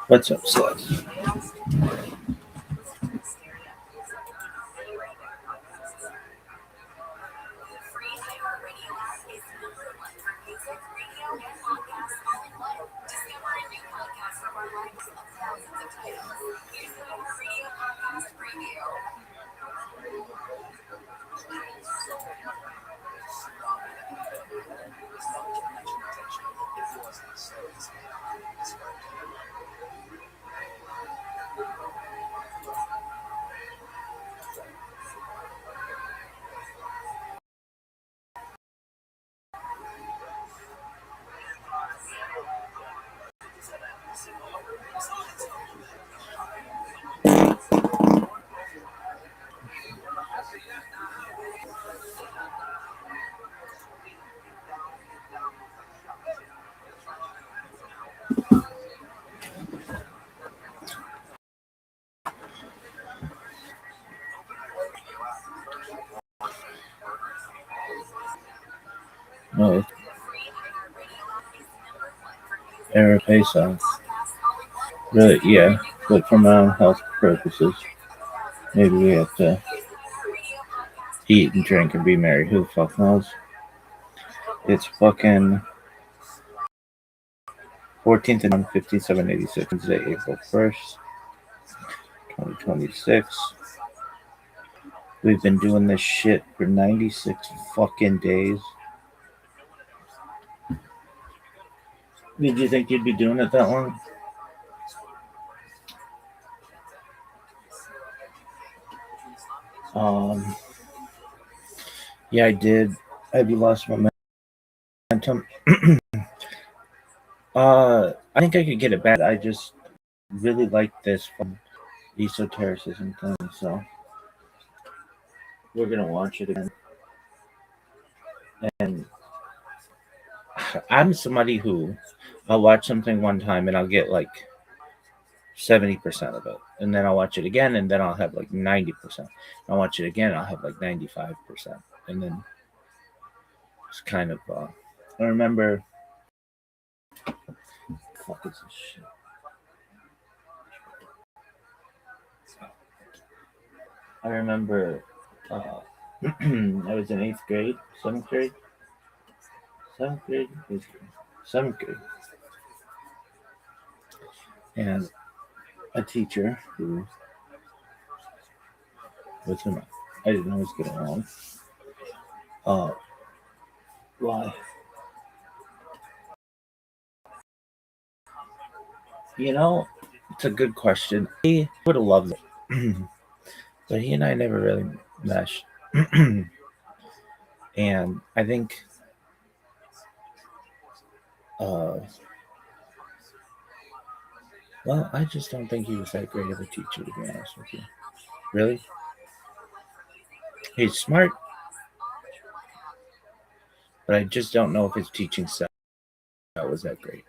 What's up, Seth? No. Error Pesach. Really, yeah. But for my own health purposes, maybe we have to eat and drink and be merry. Who the fuck knows? It's fucking 14th and 5786. Wednesday, April 1st, 2026. We've been doing this shit for 96 fucking days. Did you think you'd be doing it that long? Yeah, I did. Have you lost momentum? I think I could get it back. I just really like this esotericism thing, so we're gonna watch it again. And I'm somebody who I'll watch something one time and I'll get like 70% of it, and then I'll watch it again and then I'll have like 90%. I'll watch it again, I'll have like 95%, and then it's kind of I remember fuck is this shit? I remember I was in 8th grade, 7th grade, 7th grade, 7th grade, and a teacher who with whom I didn't always get along. Why? You know, it's a good question. He would have loved it, but he and I never really meshed. And I think well, I just don't think he was that great of a teacher, to be honest with you. Really? He's smart, but I just don't know if his teaching style was that great.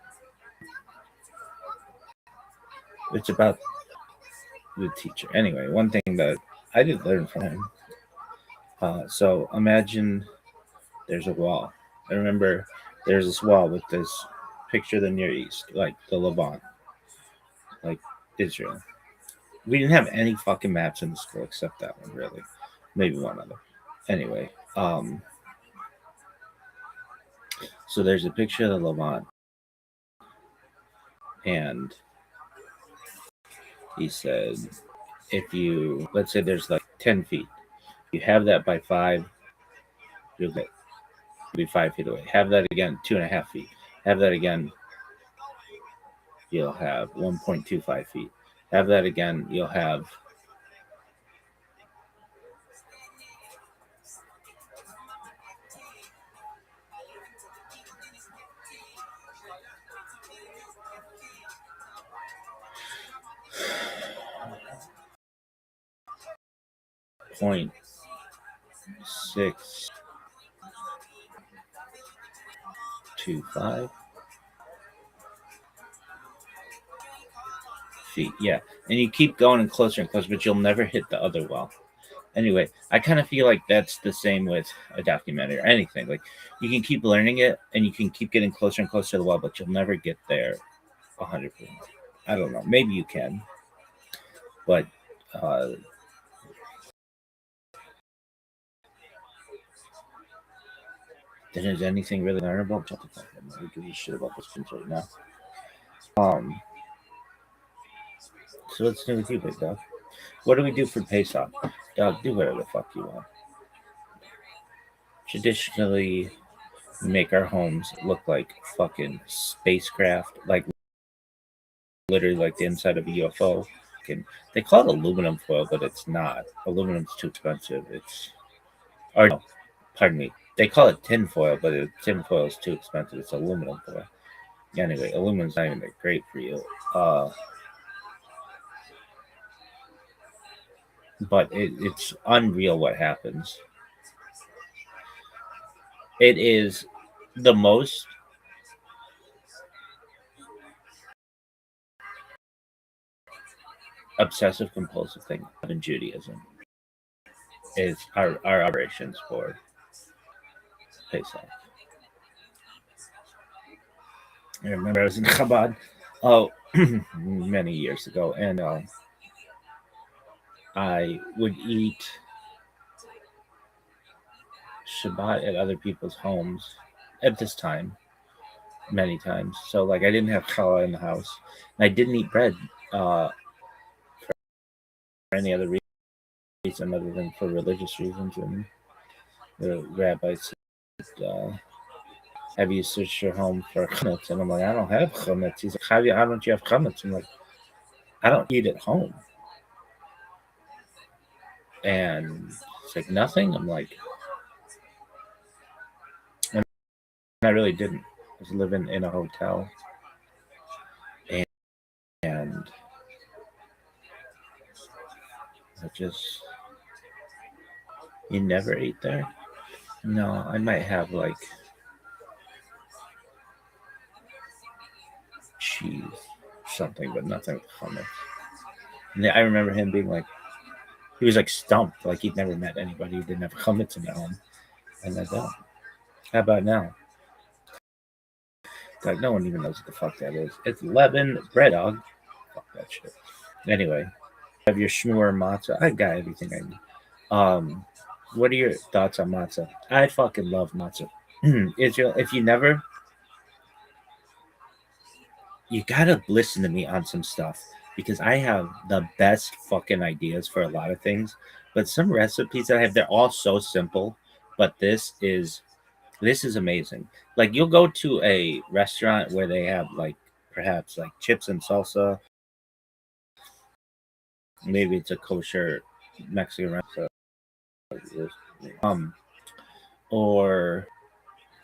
It's about the teacher. Anyway, one thing that I did learn from him. So imagine there's a wall. I remember there's this wall with this picture of the Near East, like the Levant, like Israel. We didn't have any fucking maps in the school except that one, really. Maybe one other. Anyway, so there's a picture of the Levant, and he said, if you, let's say there's like 10 feet, you have that by 5, you'll be 5 feet away. Have that again, 2.5 feet. Have that again, you'll have 1.25 feet. Have that again, you'll have 0.625 feet. Yeah, and you keep going closer and closer, but you'll never hit the other well. Anyway, I kind of feel like that's the same with a documentary or anything. Like you can keep learning it and you can keep getting closer and closer to the wall, but you'll never get there 100%. I don't know. Maybe you can, but uh, then is anything really learnable? Shut the fuck up. I don't give a shit about those things right now. So let's do with you, big dog. What do we do for Pesach? Dog, do whatever the fuck you want. Traditionally, we make our homes look like fucking spacecraft, like literally like the inside of a UFO. They call it aluminum foil, but it's not. Aluminum's too expensive. Or no, pardon me. They call it tin foil, but tin foil is too expensive. It's aluminum foil. Anyway, aluminum's not even that great for you. But it's unreal what happens. It is the most obsessive compulsive thing in Judaism is our operations for Pesach. I remember I was in Chabad many years ago, and I would eat Shabbat at other people's homes at this time many times. So like I didn't have challah in the house, and I didn't eat bread for any other reason other than for religious reasons. And the rabbi said, "Have you searched your home for chametz?" And I'm like, "I don't have chametz." He's like, "How don't you have chametz?" I'm like, "I don't eat at home." And it's like nothing. I'm like, and I really didn't. I was living in a hotel, and I just you never ate there. No, I might have like cheese, something, but nothing with hummus. And I remember him being like, he was like stumped, like he'd never met anybody who didn't have hummus in their home. And I don't. How about now? Like no one even knows what the fuck that is. It's leavened bread, dog. Fuck that shit. Anyway, have your shmur matzah. I got everything I need. What are your thoughts on matzah? I fucking love matzah. Israel, if you never, you gotta listen to me on some stuff because I have the best fucking ideas for a lot of things. But some recipes that I have, they're all so simple. But this is amazing. Like you'll go to a restaurant where they have like perhaps like chips and salsa. Maybe it's a kosher Mexican restaurant. Or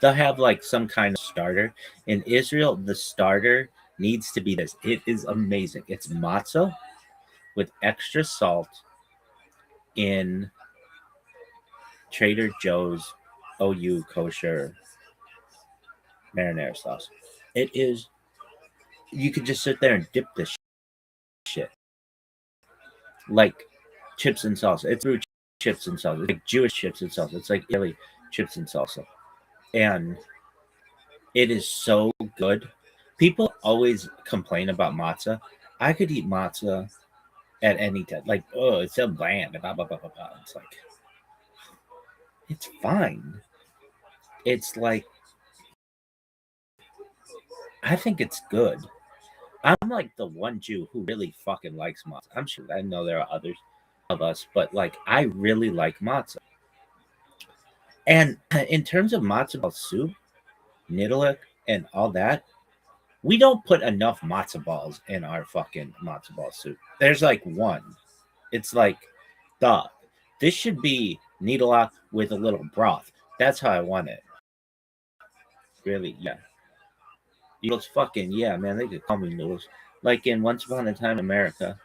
they'll have like some kind of starter. In Israel, the starter needs to be this. It is amazing. It's matzah with extra salt in Trader Joe's OU kosher marinara sauce. It is. You could just sit there and dip this shit like chips and salsa. It's through chips and salsa. It's like Jewish chips and salsa. It's like Italy chips and salsa, and it is so good. People always complain about matzah. I could eat matzah at any time. Like, oh, it's so bland. Blah, blah, blah, blah, blah. It's like, it's fine. It's like, I think it's good. I'm like the one Jew who really fucking likes matzah. I'm sure I know there are others of us, but like, I really like matzah. And in terms of matzo ball soup, nidalek, and all that, we don't put enough matzo balls in our fucking matzo ball soup. There's like one. It's like, duh. This should be nidalek with a little broth. That's how I want it. Really, yeah. Noodles, fucking yeah, man. They could call me Noodles. Like in Once Upon a Time in America,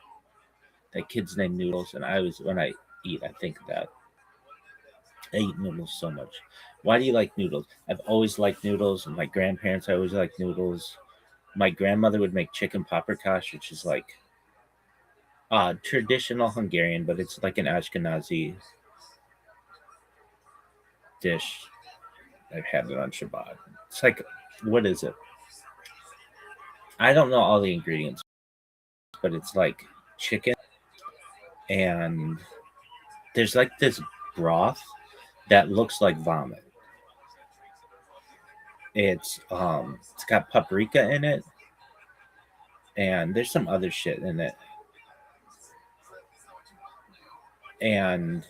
that kid's named Noodles, and I was when I eat, I think that I eat noodles so much. Why do you like noodles? I've always liked noodles. And my grandparents, I always liked noodles. My grandmother would make chicken paprikash, which is like Traditional Hungarian, but it's like an Ashkenazi dish. I've had it on Shabbat. It's like, what is it? I don't know all the ingredients, but it's like chicken, and there's like this broth that looks like vomit. It's got paprika in it, and there's some other shit in it, and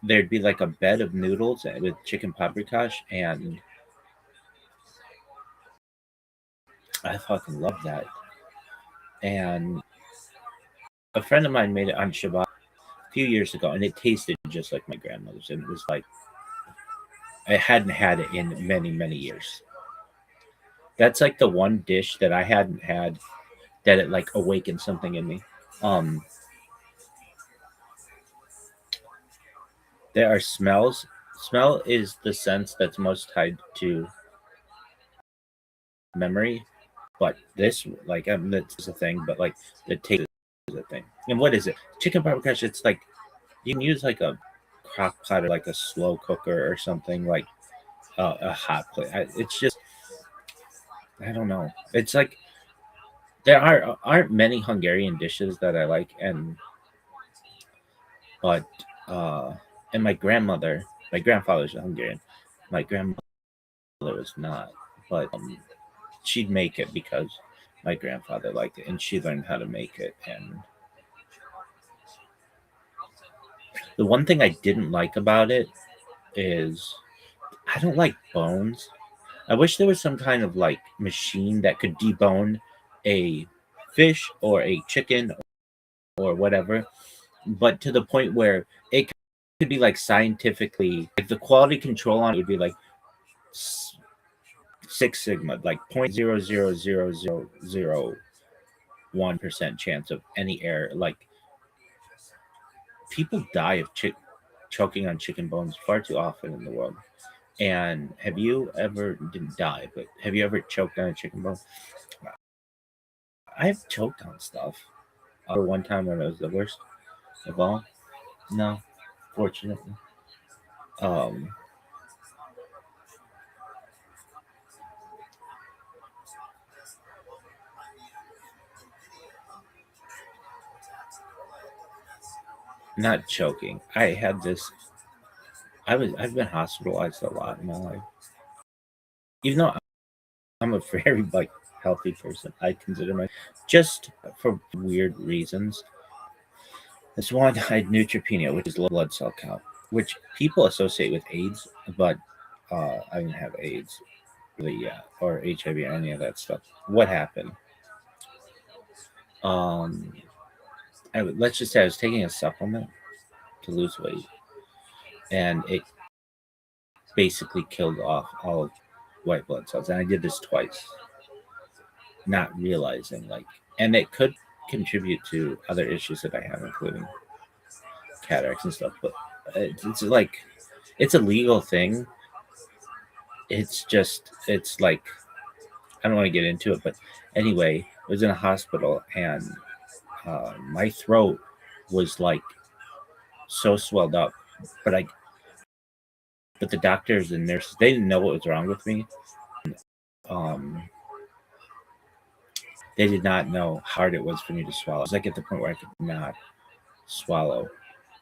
there'd be like a bed of noodles with chicken paprikash, and I fucking love that. And a friend of mine made it on Shabbat a few years ago, and it tasted just like my grandmother's, and it was like I hadn't had it in many many years. That's like the one dish that I hadn't had that it like awakened something in me. Um, there are smells. Smell is the sense that's most tied to memory, but this like that's a thing, but like the taste is a thing. And what is it? Chicken paprikash. It's like you can use like a crock pot or like a slow cooker or something like a hot plate. It's just I don't know. It's like there aren't many Hungarian dishes that I like, and but uh, and my grandfather's Hungarian, my grandmother was not, but she'd make it because my grandfather liked it, and she learned how to make it. And the one thing I didn't like about it is I don't like bones. I wish there was some kind of like machine that could debone a fish or a chicken or whatever, but to the point where it could be like scientifically, like the quality control on it would be like Six Sigma, like 0.00001% chance of any error. Like people die of choking on chicken bones far too often in the world. And have you ever didn't die, but have you ever choked on a chicken bone? I've choked on stuff. One time when it was the worst of all. No, fortunately. Um, Not choking. I had this. I've been hospitalized a lot in my life. Even though I'm a very like healthy person, I consider my just for weird reasons. This one, I had neutropenia, which is low blood cell count, which people associate with AIDS, but I didn't have AIDS really yet, or HIV or any of that stuff. What happened? Um, let's just say I was taking a supplement to lose weight, and it basically killed off all of white blood cells. And I did this twice, not realizing and it could contribute to other issues that I have, including cataracts and stuff. But it's like it's a legal thing. It's like I don't want to get into it, but anyway, I was in a hospital and my throat was like so swelled up, but I but the doctors and nurses they didn't know what was wrong with me. Um, they did not know how hard it was for me to swallow. It was like at the point where I could not swallow.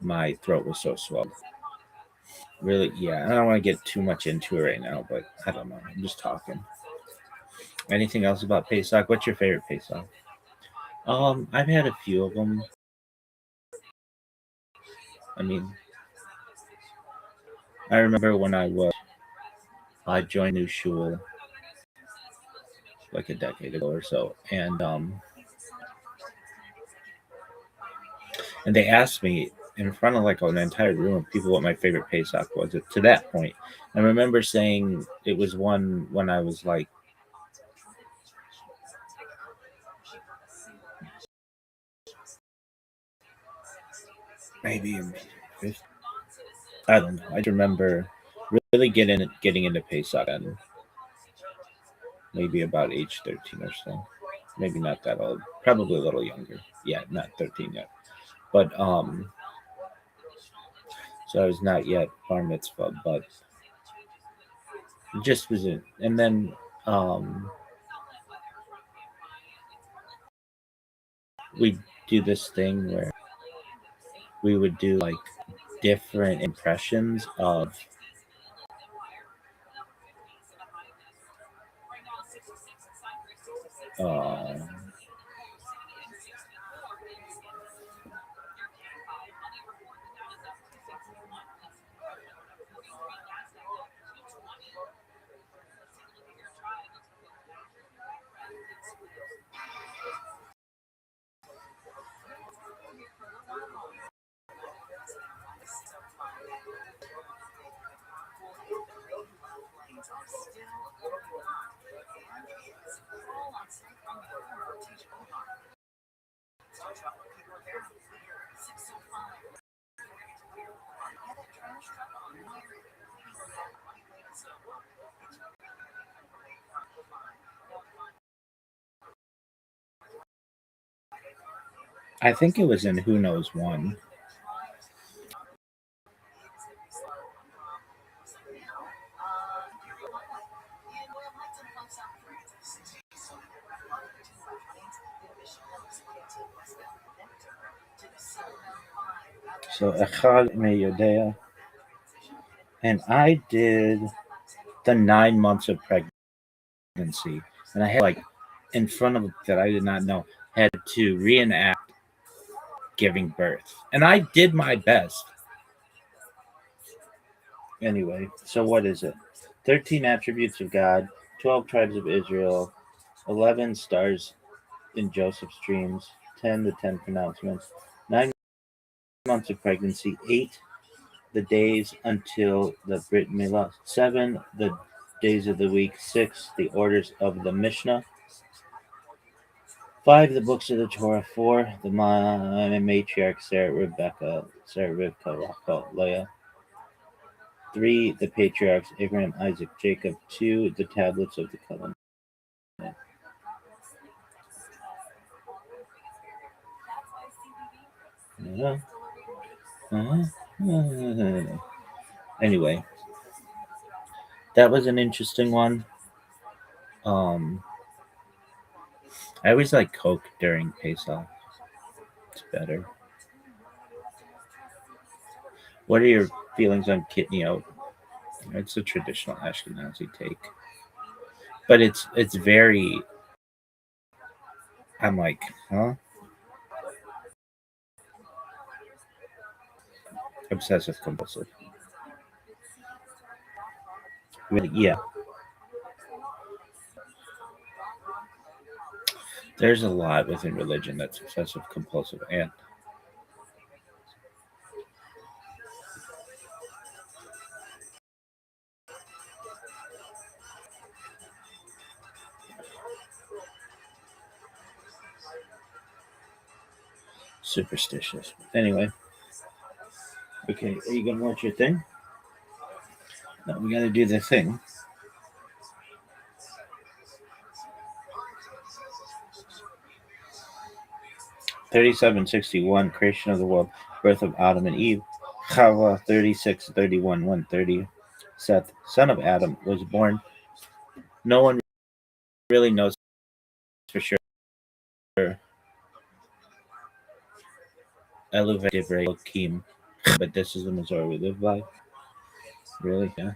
My throat was so swelled. Really, yeah. I don't want to get too much into it right now, but I don't know. I'm just talking. Anything else about Pesach? What's your favorite Pesach? I've had a few of them. I mean, I remember when I joined New Shul like a decade ago or so, and they asked me in front of like an entire room of people what my favorite Pesach was. To that point, I remember saying it was one when I was like maybe in fifth. I don't know. I just remember really getting into Pesach and maybe about age 13 or so. maybe not that old, probably a little younger. Yeah, not 13 yet. But so I was not yet bar mitzvah, but it just was it. And then um, we do this thing where we would do like different impressions of uh, I think it was in Who Knows One. So Echad Meyodea, and I did the 9 months of pregnancy, and I had like in front of that I did not know had to reenact giving birth, and I did my best. Anyway, so what is it? 13 attributes of God, 12 tribes of Israel, 11 stars in Joseph's dreams, 10 the 10 pronouncements, 9 months of pregnancy, 8 the days until the Brit Milah, 7 the days of the week, 6 the orders of the Mishnah, 5 the books of the Torah, 4 the matriarchs Sarah, Rivka, Rachel, Leah, 3 the patriarchs Abraham, Isaac, Jacob, 2 the tablets of the covenant. Anyway, that was an interesting one. I always like Coke during Pesach. It's better. What are your feelings on kidney oat? It's a traditional Ashkenazi take, but it's very. I'm like, huh? Obsessive compulsive. Really, yeah. There's a lot within religion that's obsessive compulsive and superstitious. Anyway, okay, are you gonna watch your thing? No, we gotta do the thing. 3761, creation of the world, birth of Adam and Eve. Chava 3631, 130. Seth, son of Adam, was born. No one really knows for sure. Eluve Divrei Elohim, but this is the Missouri we live by. Really? Yeah.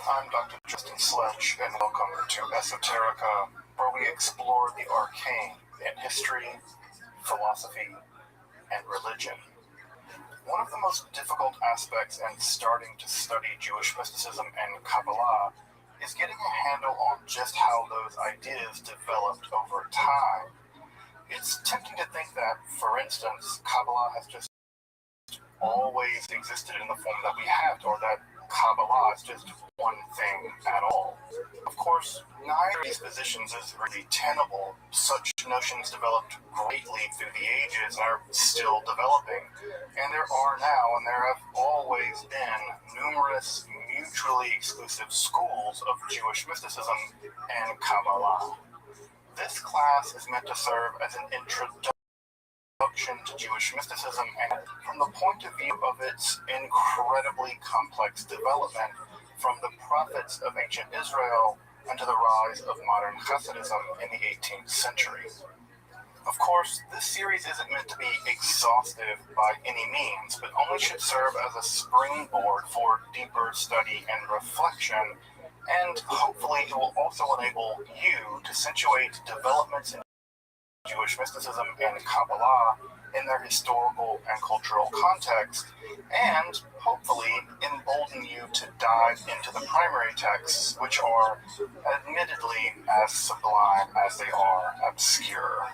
I'm Dr. Justin Sledge, and welcome to Esoterica, where we explore the arcane in history, philosophy, and religion. One of the most difficult aspects in starting to study Jewish mysticism and Kabbalah is getting a handle on just how those ideas developed over time. It's tempting to think that, for instance, Kabbalah has just always existed in the form that we have, or that Kabbalah is just one thing at all. Of course, neither of these positions is really tenable. Such notions developed greatly through the ages and are still developing. And there are now, and there have always been, numerous mutually exclusive schools of Jewish mysticism and Kabbalah. This class is meant to serve as an introduction to Jewish mysticism, and from the point of view of its incredibly complex development from the prophets of ancient Israel and to the rise of modern Hasidism in the 18th century. Of course, this series isn't meant to be exhaustive by any means, but only should serve as a springboard for deeper study and reflection, and hopefully it will also enable you to situate developments in Jewish mysticism and Kabbalah in their historical and cultural context, and hopefully embolden you to dive into the primary texts, which are admittedly as sublime as they are obscure.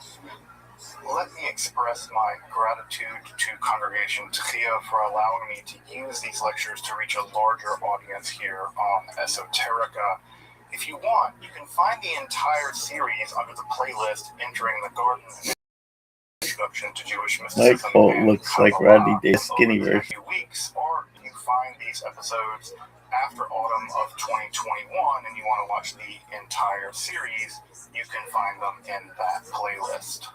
Let me express my gratitude to Congregation Tchia for allowing me to use these lectures to reach a larger audience here on Esoterica. If you want, you can find the entire series under the playlist Entering the Garden, Introduction to Jewish Mysticism. Michael looks like Rodney Day's skinny version. Few weeks, or you find these episodes after autumn of 2021 and you want to watch the entire series, you can find them in that playlist.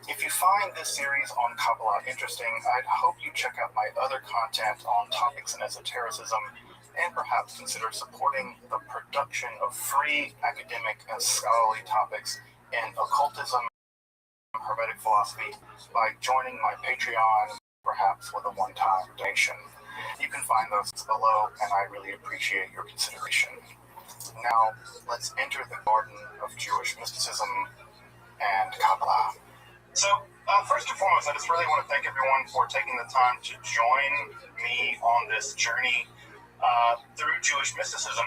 If you find this series on Kabbalah interesting, I'd hope you check out my other content on topics in esotericism, and perhaps consider supporting the production of free academic and scholarly topics in occultism and Hermetic philosophy by joining my Patreon, perhaps with a one-time donation. You can find those below, and I really appreciate your consideration. Now, let's enter the garden of Jewish mysticism and Kabbalah. So, first and foremost, I just really want to thank everyone for taking the time to join me on this journey through Jewish mysticism.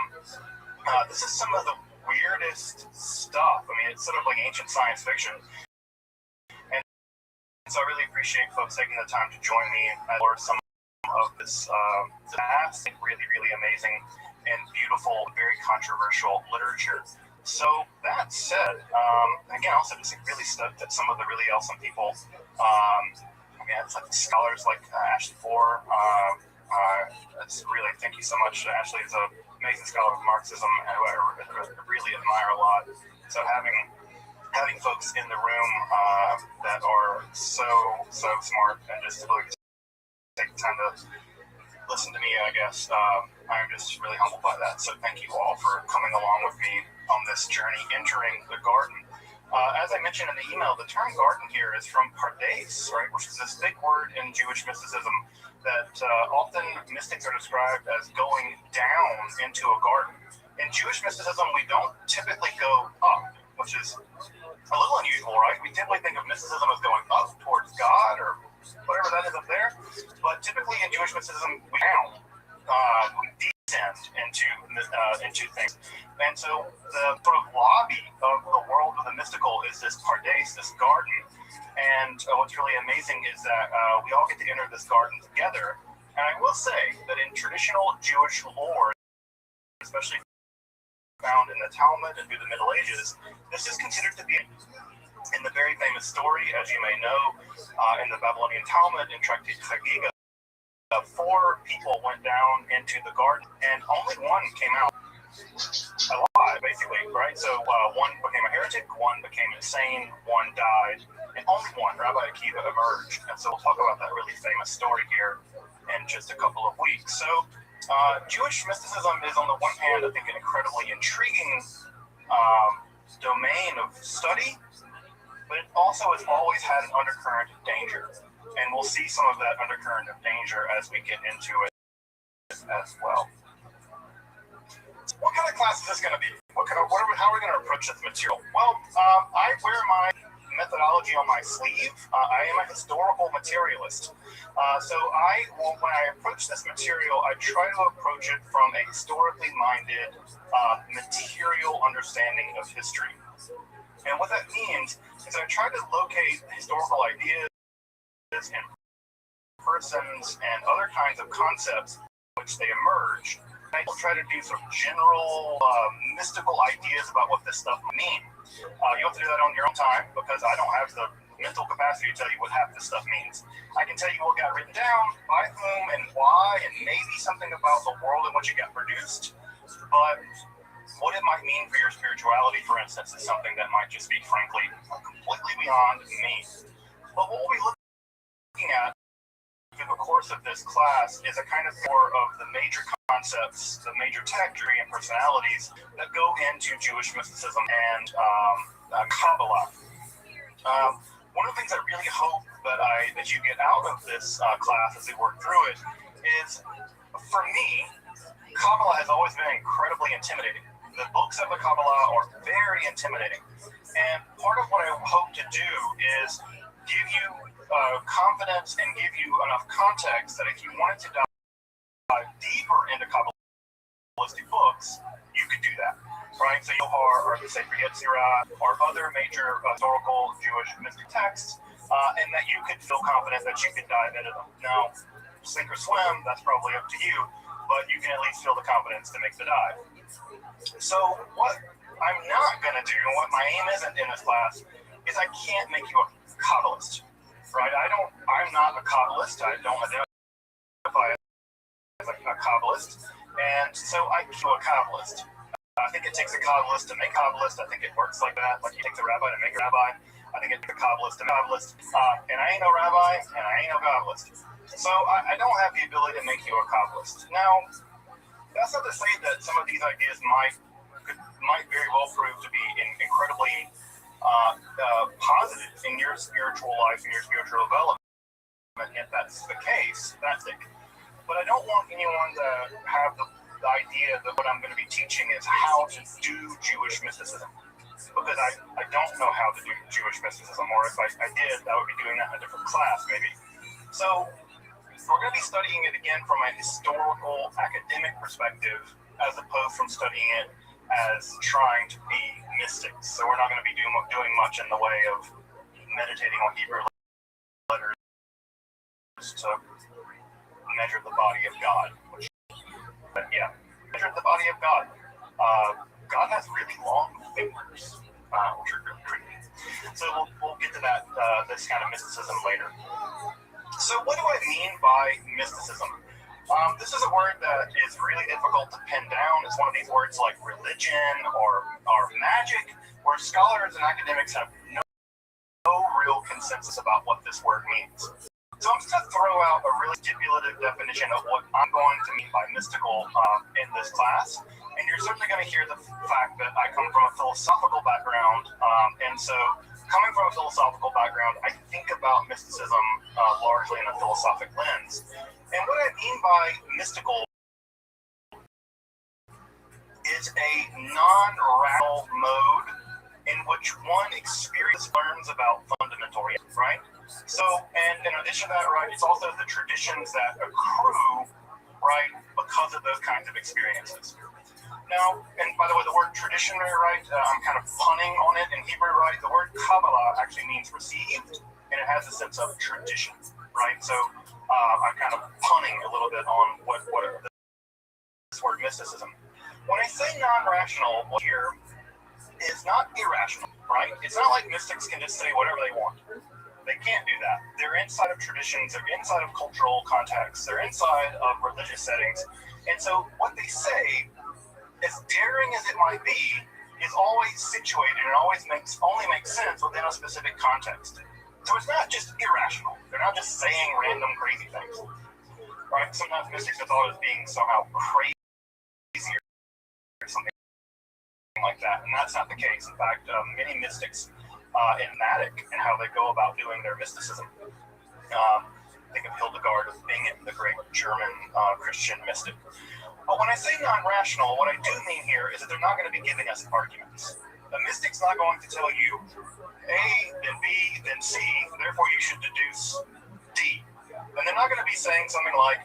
This is some of the weirdest stuff. I mean, it's sort of like ancient science fiction. And so I really appreciate folks taking the time to join me for some of this vast, really, really amazing and beautiful, very controversial literature. So that said, again, also just really stoked that some of the really awesome people, it's like scholars like Ashley Four. It's really, thank you so much. Ashley is an amazing scholar of Marxism who I really admire a lot. So having folks in the room that are so smart and just really take the time to listen to me, I guess, I'm just really humbled by that. So thank you all for coming along with me on this journey entering the garden. As I mentioned in the email, the term garden here is from pardes, right, which is this big word in Jewish mysticism that often mystics are described as going down into a garden. In Jewish mysticism, we don't typically go up, which is a little unusual, right? We typically think of mysticism as going up towards God or whatever that is up there, but typically in Jewish mysticism, we descend into things. And so the sort of lobby of the world of the mystical is this pardes, this garden. And what's really amazing is that we all get to enter this garden together. And I will say that in traditional Jewish lore, especially found in the Talmud and through the Middle Ages, this is considered to be an In the very famous story, as you may know, in the Babylonian Talmud in Tractate Chagiga, 4 people went down into the garden, and only one came out alive, basically, right? So one became a heretic, one became insane, one died, and only one, Rabbi Akiva, emerged. And so we'll talk about that really famous story here in just a couple of weeks. So Jewish mysticism is, on the one hand, I think, an incredibly intriguing domain of study, but it also has always had an undercurrent of danger. And we'll see some of that undercurrent of danger as we get into it as well. What kind of class is this going to be? How are we going to approach this material? Well, I wear my methodology on my sleeve. I am a historical materialist. So when I approach this material, I try to approach it from a historically minded, material understanding of history. And what that means is I try to locate historical ideas and persons and other kinds of concepts which they emerge. I will try to do some general mystical ideas about what this stuff means. You have to do that on your own time because I don't have the mental capacity to tell you what half this stuff means. I can tell you what got written down, by whom and why, and maybe something about the world in which it got produced. But what it might mean for your spirituality, for instance, is something that might just be, frankly, completely beyond me. But what we'll be looking at through the course of this class is a kind of more of the major concepts, the major texture and personalities that go into Jewish mysticism and Kabbalah. One of the things I really hope that you get out of this class as we work through it is, for me, Kabbalah has always been incredibly intimidating. The books of the Kabbalah are very intimidating. And part of what I hope to do is give you confidence and give you enough context that if you wanted to dive deeper into Kabbalistic books, you could do that, right? So Yohar or the Sefer Yetzirah or other major historical Jewish mystic texts, and that you could feel confident that you could dive into them. Now, sink or swim, that's probably up to you, but you can at least feel the confidence to make the dive. So what I'm not going to do, and what my aim isn't in this class, is I can't make you a Kabbalist. Right? I'm not a Kabbalist. I don't identify as a Kabbalist. And so I can do a Kabbalist. I think it takes a Kabbalist to make a Kabbalist. I think it works like that. Like it takes a rabbi to make a rabbi. I think it takes a Kabbalist to make a Kabbalist. And I ain't no rabbi, and I ain't no Kabbalist. So I don't have the ability to make you a Kabbalist. Now, that's not to say that some of these ideas might very well prove to be incredibly positive in your spiritual life and your spiritual development. If that's the case, that's it. But I don't want anyone to have the idea that what I'm going to be teaching is how to do Jewish mysticism. Because I don't know how to do Jewish mysticism, or if I did, I would be doing that in a different class, maybe. So we're going to be studying it again from a historical, academic perspective, as opposed from studying it as trying to be mystics. So we're not going to be doing much in the way of meditating on Hebrew letters to measure the body of God. Measure the body of God. God has really long fingers, which are really creepy. So we'll get to that, this kind of mysticism later. So what do I mean by mysticism? This is a word that is really difficult to pin down. It's one of these words like religion or magic, where scholars and academics have no real consensus about what this word means. So I'm just going to throw out a really stipulative definition of what I'm going to mean by mystical in this class. And you're certainly going to hear the fact that I come from a philosophical background. And so coming from a philosophical background, I think about mysticism largely in a philosophic lens. And what I mean by mystical is a non-rational mode in which one learns about fundamental reality, right? So, and in addition to that, right, it's also the traditions that accrue, right, because of those kinds of experiences. Now, and by the way, the word tradition, right, I'm kind of punning on it in Hebrew, right? The word Kabbalah actually means received, and it has a sense of tradition, right? So I'm kind of punning a little bit on what this word mysticism. When I say non-rational, what here is not irrational, right? It's not like mystics can just say whatever they want. They can't do that. They're inside of traditions, they're inside of cultural contexts, they're inside of religious settings. And so what they say, as daring as it might be, is always situated and only makes sense within a specific context. So it's not just irrational. They're not just saying random crazy things. Right? Sometimes mystics are thought of being somehow crazy or something like that, and that's not the case. In fact, many mystics enigmatic in how they go about doing their mysticism. Think of Hildegard of Bingen, the great German Christian mystic. But when I say non-rational, what I do mean here is that they're not going to be giving us arguments. The mystic's not going to tell you A, then B, then C, therefore you should deduce D. And they're not going to be saying something like,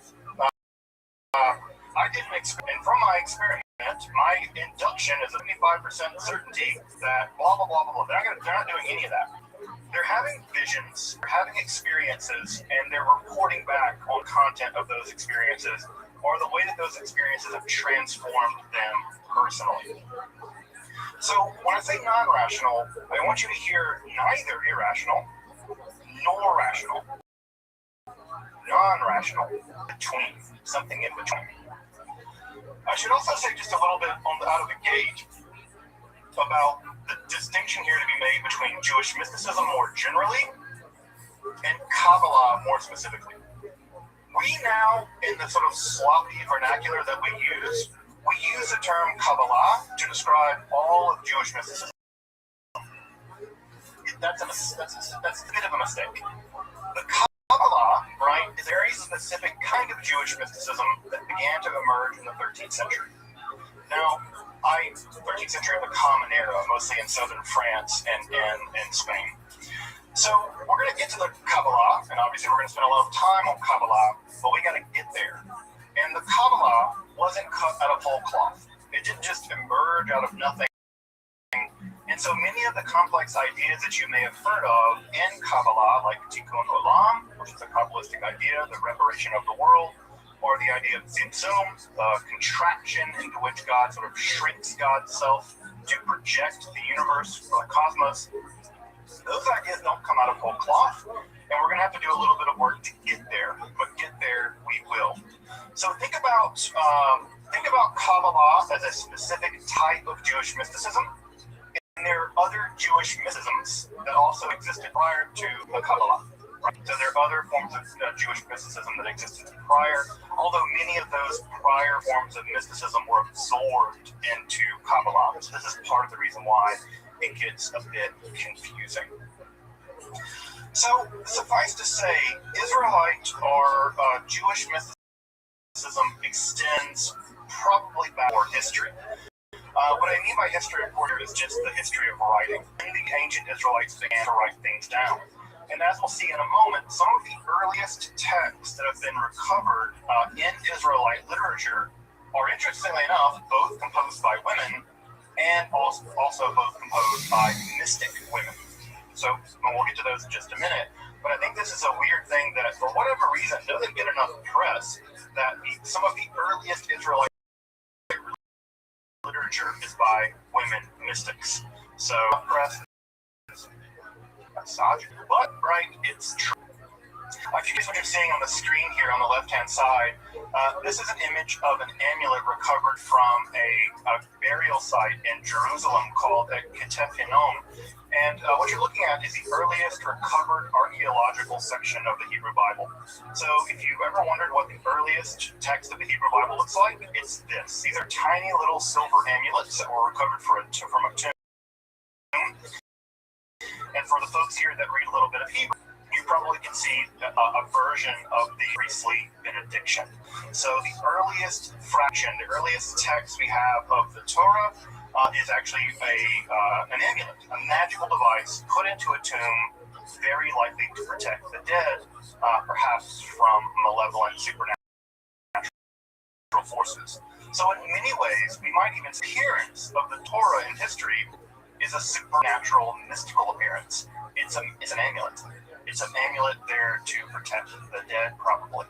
I did an experiment, and from my experiment, my induction is a 75% certainty that blah, blah, blah, blah, blah. They're not doing any of that. They're having visions, they're having experiences, and they're reporting back on content of those experiences or the way that those experiences have transformed them personally. So when I say non-rational, I want you to hear neither irrational nor rational. Non-rational, between, something in between. I should also say just a little bit out of the gate about the distinction here to be made between Jewish mysticism more generally and Kabbalah more specifically. We now, in the sort of sloppy vernacular that we use the term Kabbalah to describe all of Jewish mysticism. That's a bit of a mistake. The Kabbalah, right, is a very specific kind of Jewish mysticism that began to emerge in the 13th century. Now, 13th century of the Common Era, mostly in southern France and Spain. So we're going to get to the Kabbalah, and obviously we're going to spend a lot of time on Kabbalah, but we got to get there. And the Kabbalah wasn't cut out of whole cloth. It didn't just emerge out of nothing. And so many of the complex ideas that you may have heard of in Kabbalah, like Tikkun Olam, which is a Kabbalistic idea, the reparation of the world, or the idea of Tzimtzum, the contraction into which God sort of shrinks God's self to project the universe or the cosmos, those ideas don't come out of whole cloth, and we're going to have to do a little bit of work to get there, but get there we will. So think about Kabbalah as a specific type of Jewish mysticism. And there are other Jewish mysticisms that also existed prior to the Kabbalah. Right? So there are other forms of Jewish mysticism that existed prior, although many of those prior forms of mysticism were absorbed into Kabbalah. So this is part of the reason why it gets a bit confusing. So suffice to say, Israelite or Jewish mysticism extends probably back to history. What I mean by history, of course, is just the history of writing. When the ancient Israelites began to write things down. And as we'll see in a moment, some of the earliest texts that have been recovered in Israelite literature are, interestingly enough, both composed by women and also both composed by mystic women. So we'll get to those in just a minute. But I think this is a weird thing that, for whatever reason, doesn't get enough press, that some of the earliest Israelite literature is by women mystics. So press is misogyny, but right, it's true. If you guys what you're seeing on the screen here on the left-hand side, this is an image of an amulet recovered from a burial site in Jerusalem called Ketef Hinnom. And what you're looking at is the earliest recovered archaeological section of the Hebrew Bible. So if you've ever wondered what the earliest text of the Hebrew Bible looks like, it's this. These are tiny little silver amulets that were recovered from a tomb. And for the folks here that read a little bit of Hebrew, you probably can see a version of the priestly benediction. So the earliest fraction, the earliest text we have of the Torah is actually an amulet, a magical device put into a tomb, very likely to protect the dead, perhaps from malevolent supernatural forces. So in many ways, we might even see the appearance of the Torah in history is a supernatural, mystical appearance. It's an amulet. It's an amulet there to protect the dead, probably.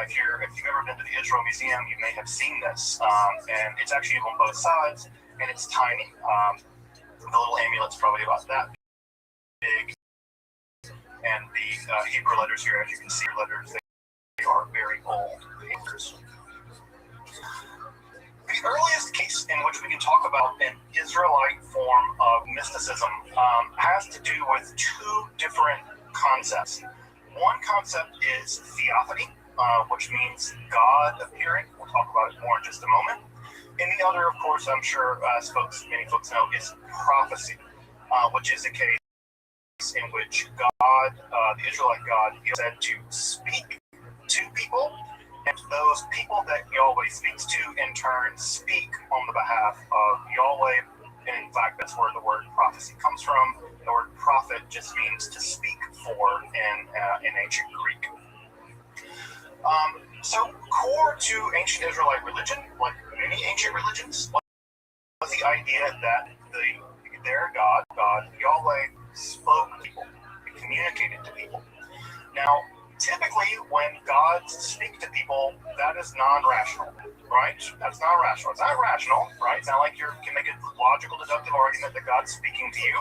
If you've ever been to the Israel Museum, you may have seen this, and it's actually on both sides, and it's tiny. The little amulet's probably about that big. And the Hebrew letters here, as you can see, letters, they are very old papers. The earliest case in which we can talk about an Israelite form of mysticism has to do with two different concepts. One concept is theophany, which means God appearing. We'll talk about it more in just a moment. And the other, of course, I'm sure many folks know, is prophecy, which is a case in which God, the Israelite God, is said to speak to people, and those people that Yahweh speaks to in turn speak on the behalf of Yahweh. And in fact, that's where the word prophecy comes from. The word prophet just means to speak for in ancient Greek. So core to ancient Israelite religion, like many ancient religions, was the idea that their God, Yahweh, spoke to people, communicated to people. Now, typically, when gods speak to people, that is non-rational, right? That's not rational. It's not rational, right? It's not like you can make a logical, deductive argument that God's speaking to you.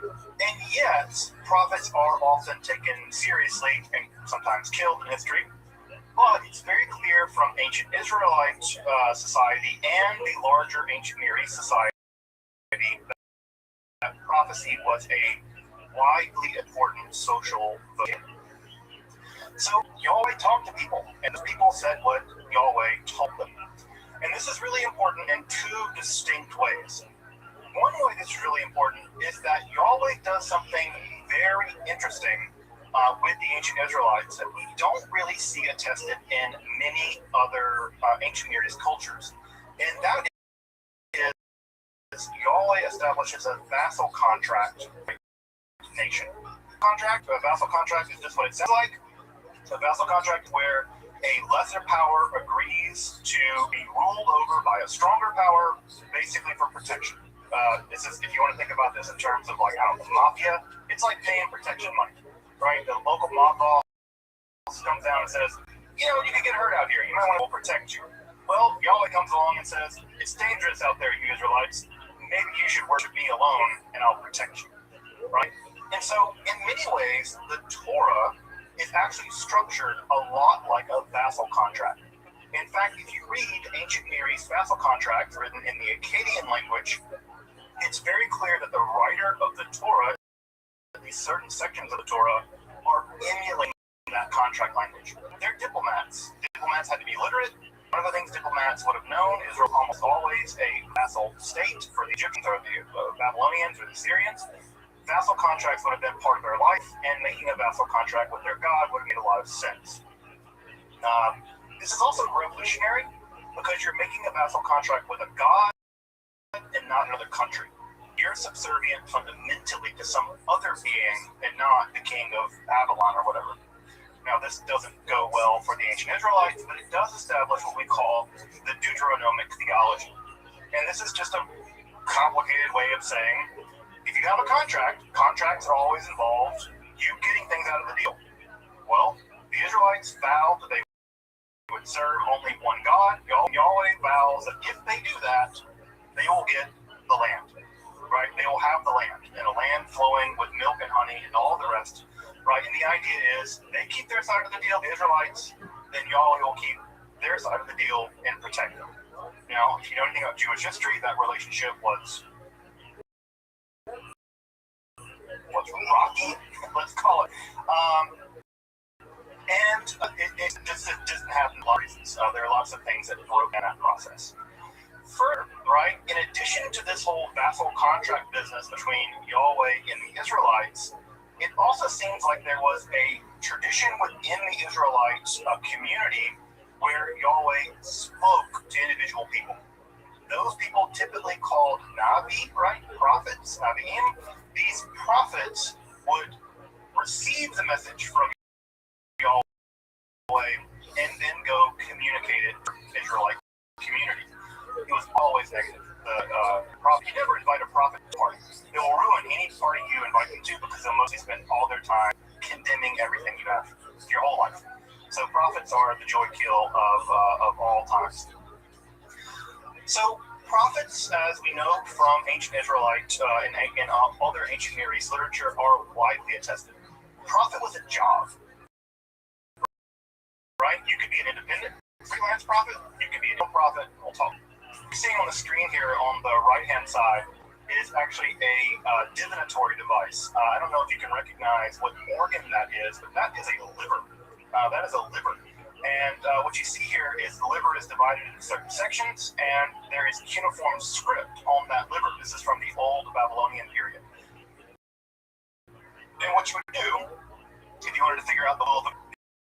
And yet, prophets are often taken seriously and sometimes killed in history. But it's very clear from ancient Israelite society and the larger ancient Near East society that prophecy was a widely important social vocation. So Yahweh talked to people, and the people said what Yahweh told them. And this is really important in two distinct ways. One way that's really important is that Yahweh does something very interesting with the ancient Israelites that we don't really see attested in many other ancient Near East cultures. And that is Yahweh establishes a vassal contract nation. A vassal contract is just what it sounds like. A vassal contract where a lesser power agrees to be ruled over by a stronger power, basically for protection. This is, if you want to think about this in terms of like, mafia, it's like paying protection money, right? The local mob boss comes down and says, you can get hurt out here. You might want to protect you. Well, Yahweh comes along and says, it's dangerous out there, you Israelites. Maybe you should worship me alone, and I'll protect you, right? And so, in many ways, the Torah is actually structured a lot like a vassal contract. In fact, if you read ancient Near East vassal contracts written in the Akkadian language, it's very clear that the writer of the Torah, these certain sections of the Torah, are emulating that contract language. They're diplomats. Diplomats had to be literate. One of the things diplomats would have known, Israel was almost always a vassal state for the Egyptians or the Babylonians or the Syrians. Vassal contracts would have been part of their life, and making a vassal contract with their God would have made a lot of sense. This is also revolutionary because you're making a vassal contract with a God and not another country. You're subservient fundamentally to some other being and not the king of Babylon or whatever. Now, this doesn't go well for the ancient Israelites, but it does establish what we call the Deuteronomic theology. And this is just a complicated way of saying, if you have a contract, contracts are always involved you getting things out of the deal. Well, the Israelites vowed that they would serve only one God. Yahweh vows that if they do that, they will get the land, right? They will have the land, and a land flowing with milk and honey and all the rest, right? And the idea is they keep their side of the deal, the Israelites, then Yahweh will keep their side of the deal and protect them. Now, if you know anything about Jewish history, that relationship was rocky, let's call it. It just didn't happen for a lot of reasons. There are lots of things that broke in that process. Further, right, in addition to this whole vassal contract business between Yahweh and the Israelites, it also seems like there was a tradition within the Israelite community where Yahweh spoke to individual people. Those people typically called Navi, right, prophets, Naviim. These prophets would receive the message from Yahweh and then go communicate it to the Israelite community. It was always negative. You never invite a prophet to a party. It will ruin any party you invite them to because they'll mostly spend all their time condemning everything you have your whole life. So prophets are the joy kill of all times. So Prophets, as we know from ancient Israelite and other ancient Near East literature, are widely attested. Prophet was a job, right? You could be an independent freelance prophet. You could be a prophet. We'll talk. What you're seeing on the screen here on the right-hand side is actually a divinatory device. I don't know if you can recognize what organ that is, but that is a liver. That is a liver. And what you see here is the liver is divided into certain sections, and there is cuneiform script on that liver. This is from the old Babylonian period. And what you would do, if you wanted to figure out the little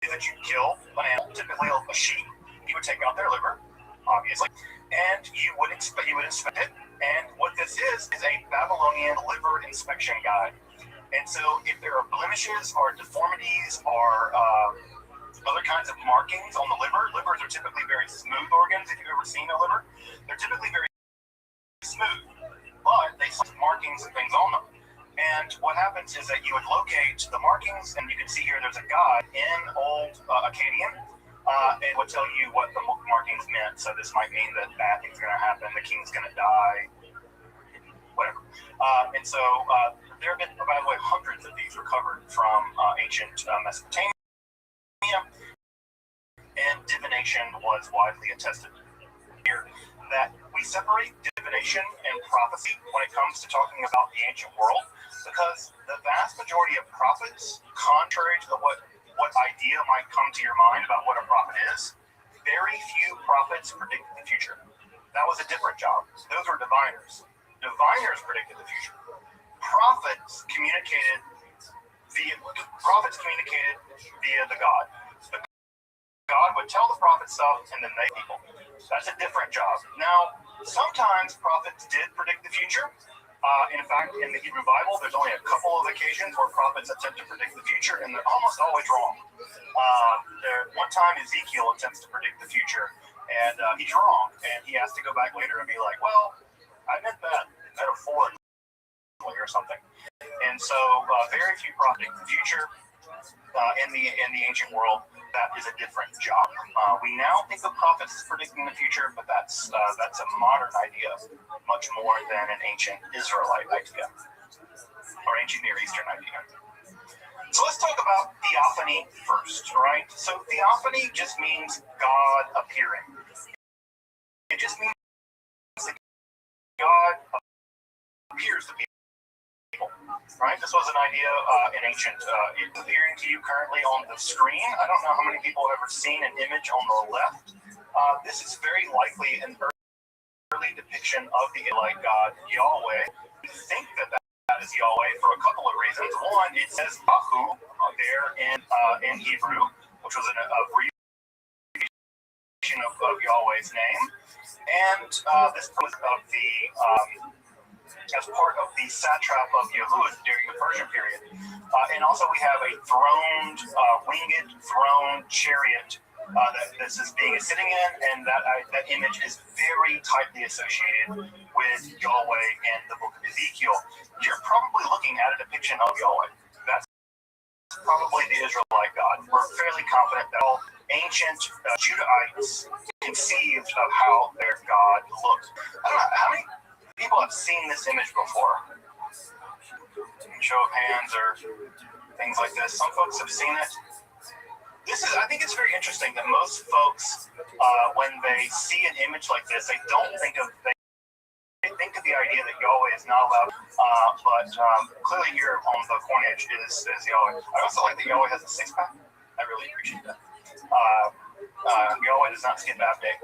is that you kill an animal, typically a sheep, you would take out their liver, obviously, and you would inspect it. And what this is a Babylonian liver inspection guide. And so if there are blemishes or deformities or other kinds of markings on the liver. Livers are typically very smooth organs. If you've ever seen a liver, they're typically very smooth, but they have markings and things on them. And what happens is that you would locate the markings, and you can see here there's a guide in Old Akkadian. It would tell you what the markings meant. So this might mean that bad things are going to happen, the king's going to die, whatever. And so there have been, by the way, hundreds of these recovered from ancient Mesopotamia. And divination was widely attested here. That we separate divination and prophecy when it comes to talking about the ancient world, because the vast majority of prophets, contrary to what idea might come to your mind about what a prophet is, very few prophets predicted the future. That was a different job. Those were diviners. Diviners predicted the future. Prophets communicated via the God. God would tell the prophet stuff and then they people. That's a different job. Now, sometimes prophets did predict the future. In fact, in the Hebrew Bible, there's only a couple of occasions where prophets attempt to predict the future, and they're almost always wrong. One time Ezekiel attempts to predict the future, and he's wrong, and he has to go back later and be like, well, I meant that metaphorically or something. And so very few prophets predict the future. In the ancient world, that is a different job. We now think of prophets as predicting the future, but that's a modern idea, much more than an ancient Israelite idea or ancient Near Eastern idea. So let's talk about theophany first, right? So theophany just means God appearing. It just means that God appears to people. Right? This was an idea in ancient. It's appearing to you currently on the screen. I don't know how many people have ever seen an image on the left. This is very likely an early depiction of the Israelite God Yahweh. We think that is Yahweh for a couple of reasons. One, it says Yahu there in Hebrew, which was an abbreviation of Yahweh's name, and this was of the as part of the satrap of Yehud during the Persian period. And also we have a winged throne chariot that this is sitting in, and that image is very tightly associated with Yahweh in the book of Ezekiel. You're probably looking at a depiction of Yahweh. That's probably the Israelite God. We're fairly confident that all ancient Judahites conceived of how their God looked. I don't know, how many people have seen this image before? Show of hands or things like this. Some folks have seen it. I think it's very interesting that most folks, when they see an image like this, they think of the idea that Yahweh is not allowed. But clearly here on the corner edge is Yahweh. I also like that Yahweh has a six-pack. I really appreciate that. Yahweh does not skip half day.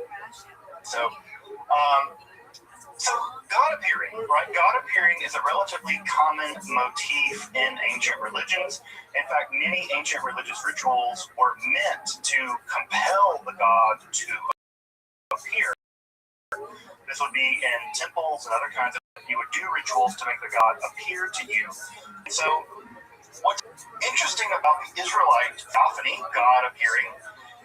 So God appearing, right? God appearing is a relatively common motif in ancient religions. In fact, many ancient religious rituals were meant to compel the god to appear. This would be in temples and other kinds of, you would do rituals to make the god appear to you. So what's interesting about the Israelite theophany, God appearing,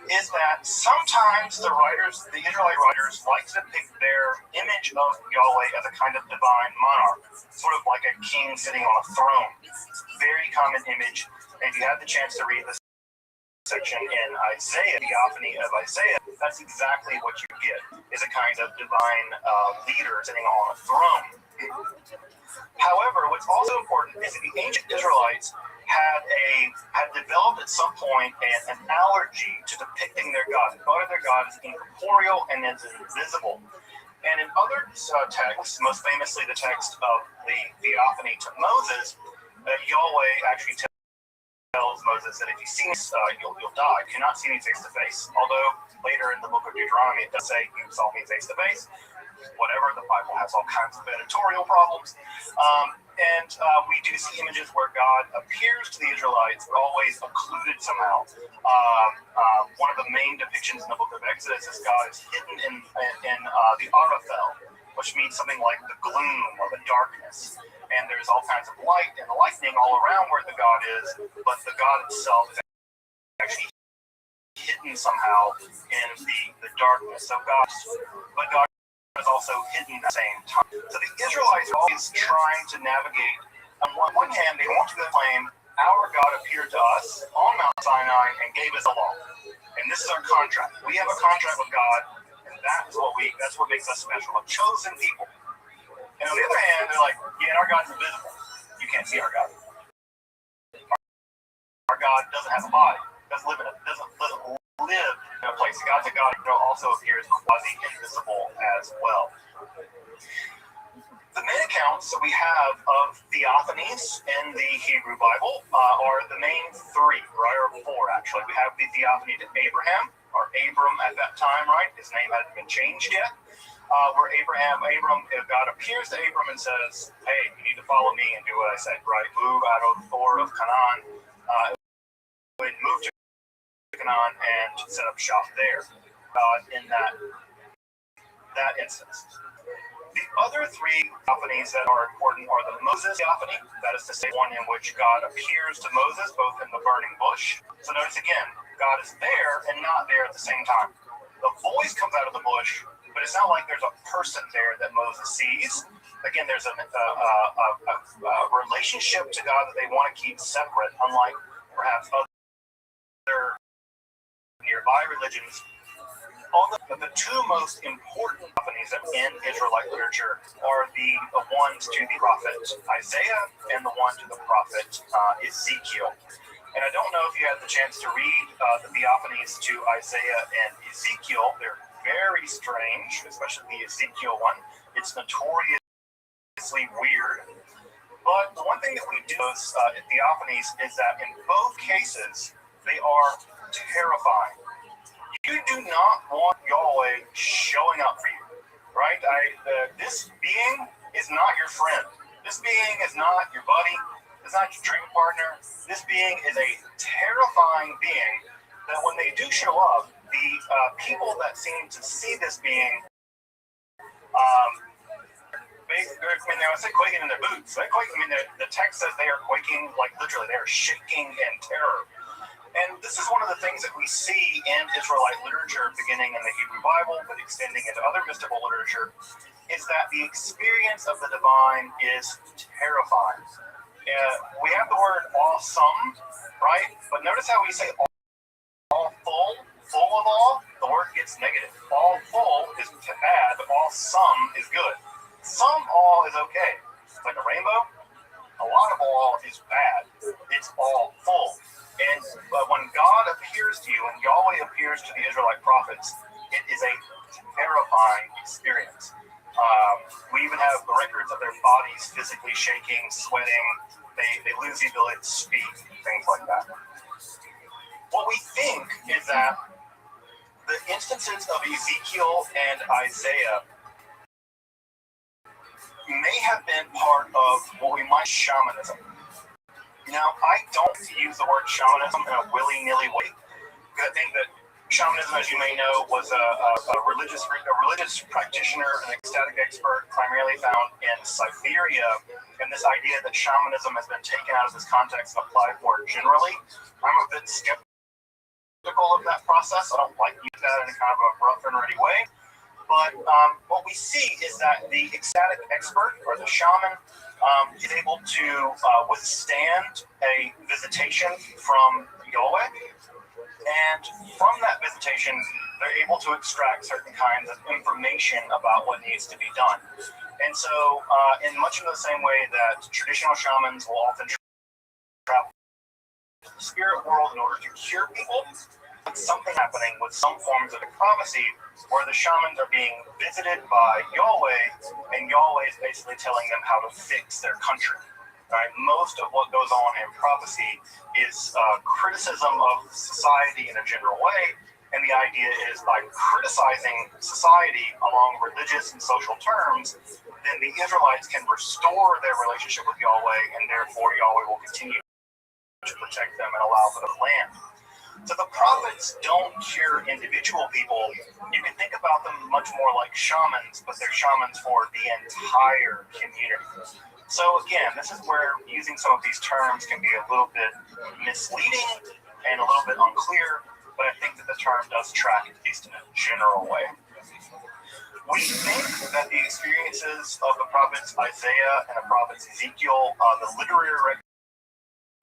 is that sometimes the Israelite writers like to depict their image of Yahweh as a kind of divine monarch, sort of like a king sitting on a throne. Very common image, and if you have the chance to read this section in Isaiah, the theophany of Isaiah, that's exactly what you get, is a kind of divine leader sitting on a throne. However, what's also important is that the ancient Israelites had developed at some point an allergy to depicting their God. They thought of their God as incorporeal and as invisible. And in other texts, most famously the text of the theophany to Moses, Yahweh actually tells Moses that if you see me, you'll die. You cannot see me face to face. Although later in the book of Deuteronomy it does say you saw me face to face. Whatever, the Bible has all kinds of editorial problems. We do see images where God appears to the Israelites, but always occluded somehow. One of the main depictions in the book of Exodus is God is hidden in the Arafel, which means something like the gloom or the darkness. And there's all kinds of light and lightning all around where the God is, but the God itself is actually hidden somehow in the darkness. So God is also hidden at the same time. So the Israelites are always trying to navigate. On one hand, they want to claim our God appeared to us on Mount Sinai and gave us a law. And this is our contract. We have a contract with God, and that's what makes us special, a chosen people. And on the other hand, they're like, yeah, our God's invisible. You can't see our God. Our God doesn't have a body. Doesn't live in a place. God's a God who also appears quasi-invisible as well. The main accounts that we have of theophanies in the Hebrew Bible are the main three, right, or four actually. We have the theophany to Abraham, or Abram at that time, right? His name hadn't been changed yet. Where God appears to Abram and says, hey, you need to follow me and do what I said, right? Move out of Ur of Canaan, move to Canaan and set up shop there in that instance. The other three theophanies that are important are the Moses theophany, that is to say, one in which God appears to Moses, both in the burning bush. So notice again, God is there and not there at the same time. The voice comes out of the bush, but it's not like there's a person there that Moses sees. Again, there's a relationship to God that they want to keep separate, unlike perhaps other nearby religions. The two most important theophanies in Israelite literature are the ones to the prophet Isaiah and the one to the prophet Ezekiel. And I don't know if you had the chance to read the theophanies to Isaiah and Ezekiel. They're very strange, especially the Ezekiel one. It's notoriously weird. But the one thing that we do with theophanies is that in both cases, they are terrifying. You do not want Yahweh showing up for you, right? This being is not your friend. This being is not your buddy. It's not your dream partner. This being is a terrifying being that when they do show up, the people that seem to see this being, they would say quaking in their boots. The text says they are quaking, like literally, they are shaking in terror. And this is one of the things that we see in Israelite literature, beginning in the Hebrew Bible, but extending into other mystical literature, is that the experience of the divine is terrifying. We have the word awesome, right? But notice how we say all full of all, the word gets negative. All full is bad, but all some is good. Some all is okay. It's like a rainbow. A lot of all is bad. It's all full. But when God appears to you and Yahweh appears to the Israelite prophets, it is a terrifying experience. We even have the records of their bodies physically shaking, sweating. They lose the ability to speak, things like that. What we think is that the instances of Ezekiel and Isaiah may have been part of what we might shamanism. Now, I don't use the word shamanism in a willy-nilly way, because I think that shamanism, as you may know, was a religious practitioner, an ecstatic expert, primarily found in Siberia, and this idea that shamanism has been taken out of this context and applied more generally. I'm a bit skeptical of that process. I don't like using that in a kind of a rough and ready way. But what we see is that the ecstatic expert, or the shaman, is able to withstand a visitation from Yahweh, And from that visitation, they're able to extract certain kinds of information about what needs to be done. And so, in much of the same way that traditional shamans will often travel to the spirit world in order to cure people, with something happening with some forms of diplomacy where the shamans are being visited by Yahweh, and Yahweh is basically telling them how to fix their country. Right? Most of what goes on in prophecy is criticism of society in a general way, and the idea is by criticizing society along religious and social terms, then the Israelites can restore their relationship with Yahweh, and therefore Yahweh will continue to protect them and allow for the land. So the prophets don't cure individual people. You can think about them much more like shamans, but they're shamans for the entire community. So again, this is where using some of these terms can be a little bit misleading and a little bit unclear, but I think that the term does track, at least in a general way. We think that the experiences of the prophets Isaiah and the prophets Ezekiel, the literary record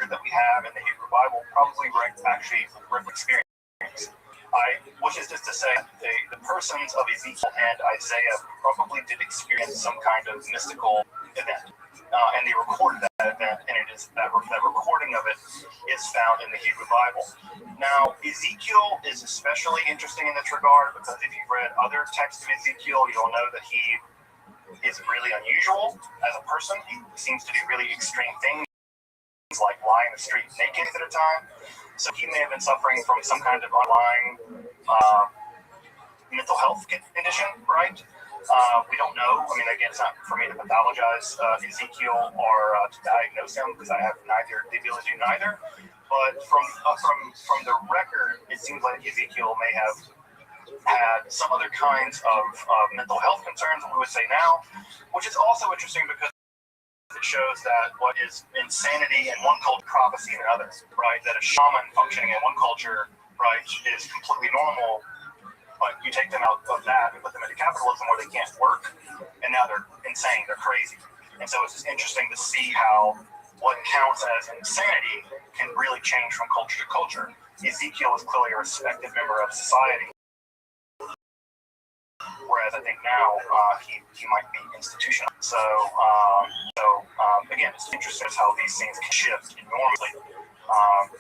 that we have in the Hebrew Bible, probably actually experience. Which is just to say, the persons of Ezekiel and Isaiah probably did experience some kind of mystical event. And they recorded that event, and it is that recording of it is found in the Hebrew Bible. Now, Ezekiel is especially interesting in this regard because if you've read other texts of Ezekiel, you'll know that he is really unusual as a person. He seems to do really extreme things, like lie in the street naked at a time. So he may have been suffering from some kind of underlying mental health condition, right? We don't know. I mean, again, it's not for me to pathologize Ezekiel or to diagnose him because I have neither the ability to do neither. But from the record, it seems like Ezekiel may have had some other kinds of mental health concerns, we would say now, which is also interesting because it shows that what is insanity in one culture, prophecy in another, right? That a shaman functioning in one culture, right, is completely normal. But you take them out of that and put them into capitalism where they can't work, and now they're insane, they're crazy. And so it's just interesting to see how what counts as insanity can really change from culture to culture. Ezekiel is clearly a respected member of society, whereas I think now he might be institutional. So again, it's interesting how these things can shift enormously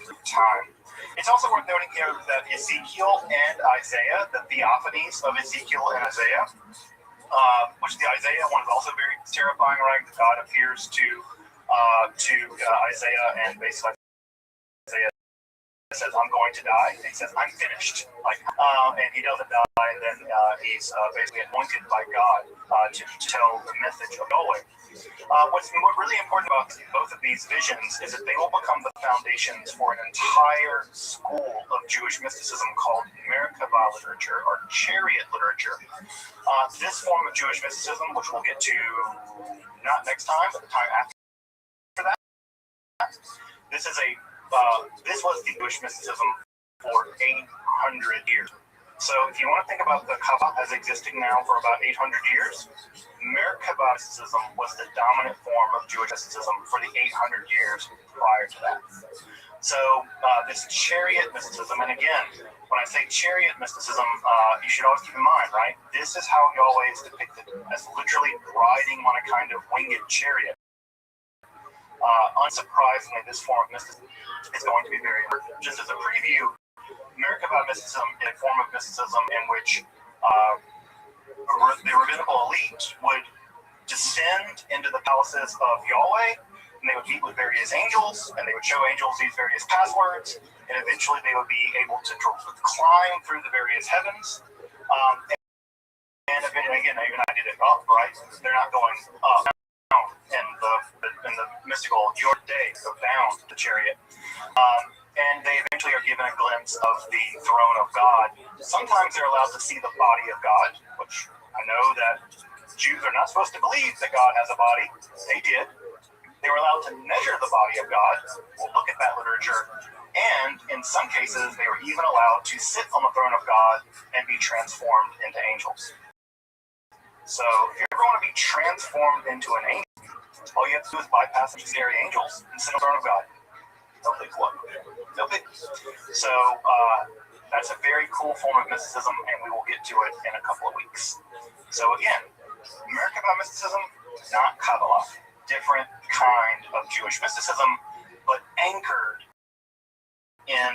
through time. It's also worth noting here that Ezekiel and Isaiah, the theophanies of Ezekiel and Isaiah, which the Isaiah one is also very terrifying, right? God appears to Isaiah, and basically Isaiah says, "I'm going to die." And he says, "I'm finished." And he doesn't die, and then he's basically anointed by God to tell the message of Yahweh. What's really important about both of these visions is that they will become the foundations for an entire school of Jewish mysticism called Merkava literature, or chariot literature. This form of Jewish mysticism, which we'll get to not next time, but the time after that, this was the Jewish mysticism for 800 years. So if you want to think about the Kabbalah as existing now for about 800 years, Merkava mysticism was the dominant form of Jewish mysticism for the 800 years prior to that. So this chariot mysticism, and again, when I say chariot mysticism, you should always keep in mind, right? This is how Yahweh is depicted, as literally riding on a kind of winged chariot. Unsurprisingly, this form of mysticism is going to be very important. Just as a preview, Merkava mysticism is a form of mysticism in which the rabbinical elite would descend into the palaces of Yahweh, and they would meet with various angels, and they would show angels these various passwords, and eventually they would be able to climb through the various heavens. And again, even I did it up, right? They're not going up. In the mystical your day go down the chariot, and they eventually are given a glimpse of the throne of God. Sometimes they're allowed to see the body of God, which I know that Jews are not supposed to believe that God has a body. They did. They were allowed to measure the body of God. We'll look at that literature. And in some cases, they were even allowed to sit on the throne of God and be transformed into angels. So if you ever want to be transformed into an angel, all you have to do is bypass the angels and sit on the throne of God. No big what? No big. So that's a very cool form of mysticism, and we will get to it in a couple of weeks. So again, American mysticism, not Kabbalah. Different kind of Jewish mysticism, but anchored in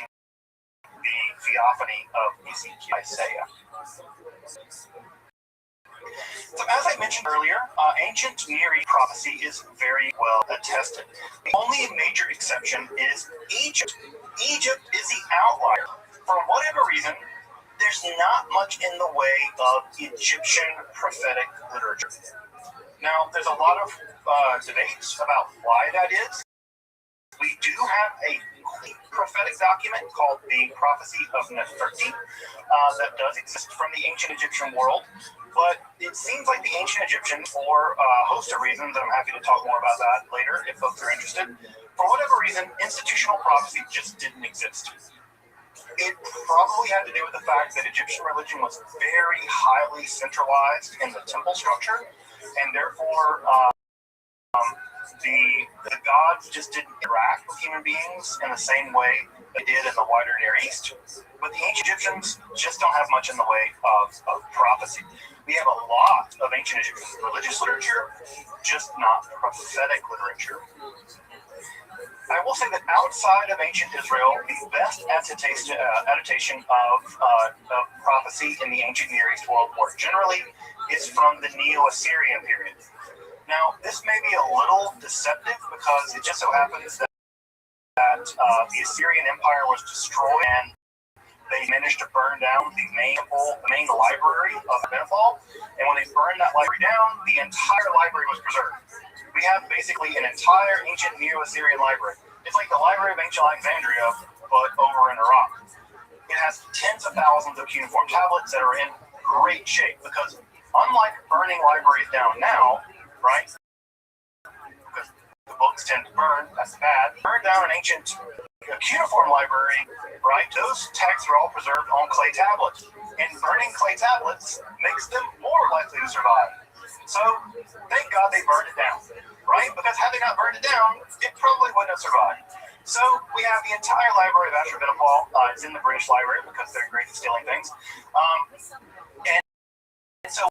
the theophany of Isaiah. So as I mentioned earlier, ancient Near East prophecy is very well attested. The only major exception is Egypt. Egypt is the outlier. For whatever reason, there's not much in the way of Egyptian prophetic literature. Now, there's a lot of debates about why that is. We do have a prophetic document called the Prophecy of Nefertiti that does exist from the ancient Egyptian world, but it seems like the ancient Egyptians, for a host of reasons, and I'm happy to talk more about that later if folks are interested, for whatever reason, institutional prophecy just didn't exist. It probably had to do with the fact that Egyptian religion was very highly centralized in the temple structure, and therefore the gods just didn't interact with human beings in the same way they did in the wider Near East. But the ancient Egyptians just don't have much in the way of prophecy. We have a lot of ancient Egyptian religious literature, just not prophetic literature. I will say that outside of ancient Israel, the best adaptation of prophecy in the ancient Near East world more generally is from the Neo-Assyrian period. Now, this may be a little deceptive because it just so happens that the Assyrian Empire was destroyed and they managed to burn down the main library of Benefal. And when they burned that library down, the entire library was preserved. We have basically an entire ancient Neo-Assyrian library. It's like the Library of Ancient Alexandria, but over in Iraq. It has tens of thousands of cuneiform tablets that are in great shape because unlike burning libraries down now, right? Because the books tend to burn, that's bad. Burn down an ancient cuneiform library, right? Those texts are all preserved on clay tablets. And burning clay tablets makes them more likely to survive. So, thank God they burned it down, right? Because had they not burned it down, it probably wouldn't have survived. So, we have the entire library of Ashurbanipal. It's in the British Library because they're great at stealing things. And so,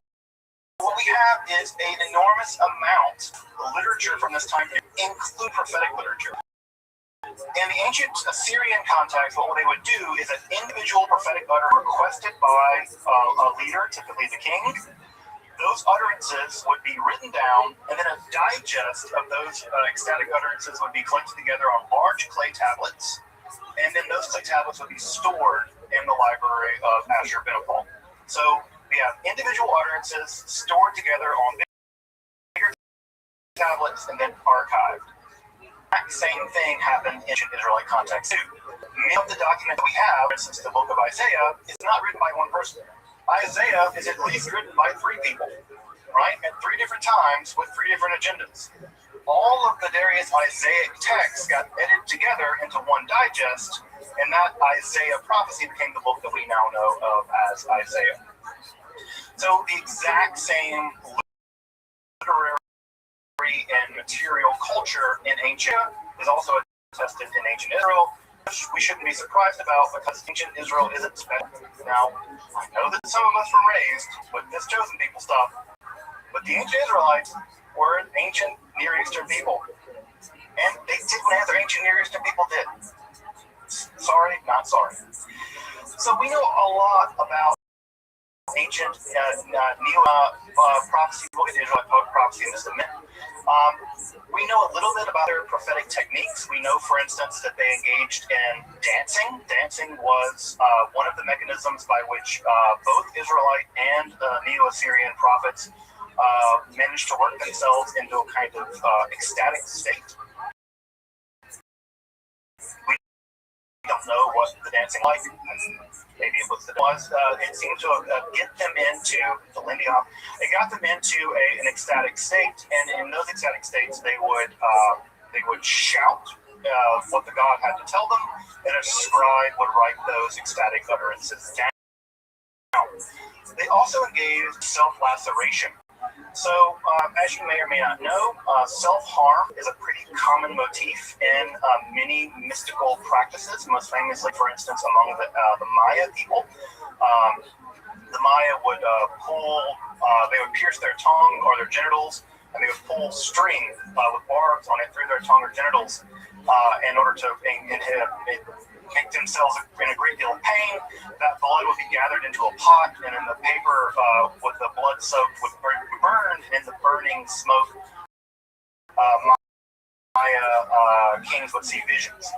what we have is an enormous amount of literature from this time, include prophetic literature. In the ancient Assyrian context, what they would do is an individual prophetic utter requested by a leader, typically the king. Those utterances would be written down, and then a digest of those ecstatic utterances would be collected together on large clay tablets, and then those clay tablets would be stored in the library of Ashurbanipal. So we have individual utterances stored together on bigger tablets and then archived. That same thing happened in ancient Israelite context too. Many of the documents we have, for instance, the book of Isaiah, is not written by one person. Isaiah is at least written by three people, right? At three different times with three different agendas. All of the various Isaiah texts got edited together into one digest, and that Isaiah prophecy became the book that we now know of as Isaiah. So the exact same literary and material culture in ancient is also attested in ancient Israel, which we shouldn't be surprised about because ancient Israel isn't special. Now, I know that some of us were raised with this chosen people stuff, but the ancient Israelites were an ancient Near Eastern people. And they did what other ancient Near Eastern people did. Sorry, not sorry. So we know a lot about ancient prophecy. We'll get to Israelite prophecy in just a minute. We know a little bit about their prophetic techniques. We know, for instance, that they engaged in dancing. Dancing was one of the mechanisms by which both Israelite and Neo-Assyrian prophets managed to work themselves into a kind of ecstatic state. We don't know what the dancing like. Maybe it was it seemed to get them into the Lindy Hop. It got them into an ecstatic state, and in those ecstatic states, they would shout what the god had to tell them, and a scribe would write those ecstatic utterances down. They also engaged self-laceration. So, as you may or may not know, self-harm is a pretty common motif in many mystical practices, most famously, for instance, among the Maya people. The Maya would they would pierce their tongue or their genitals, and they would pull string with barbs on it through their tongue or genitals in order to make themselves in a great deal of pain. That blood would be gathered into a pot, and then the paper with the blood soaked would burn, and in the burning smoke, Maya kings would see visions.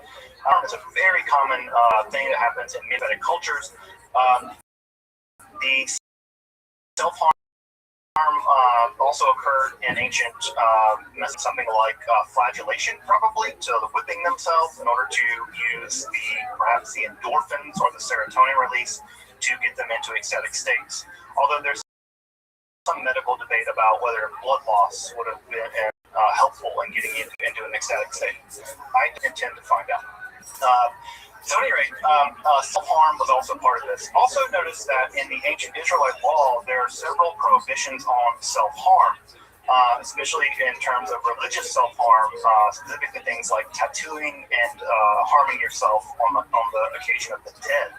It's a very common thing that happens in Vedic cultures. The self-harm also occurred in ancient something like flagellation, probably, so the whipping themselves in order to use perhaps the endorphins or the serotonin release to get them into ecstatic states. Although there's some medical debate about whether blood loss would have been helpful in getting you into an ecstatic state. I intend to find out. So at any rate, self-harm was also part of this. Also notice that in the ancient Israelite law, there are several prohibitions on self-harm, especially in terms of religious self-harm, specifically things like tattooing and harming yourself on the occasion of the dead.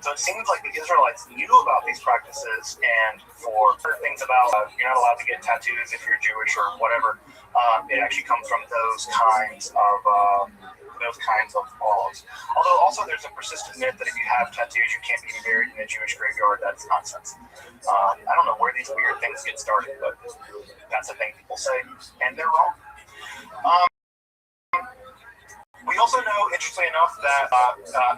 So it seems like the Israelites knew about these practices, and for things about you're not allowed to get tattoos if you're Jewish or whatever, it actually comes from those kinds of laws. Although also there's a persistent myth that if you have tattoos, you can't be buried in a Jewish graveyard. That's nonsense. I don't know where these weird things get started, but that's a thing people say, and they're wrong. We also know, interestingly enough, that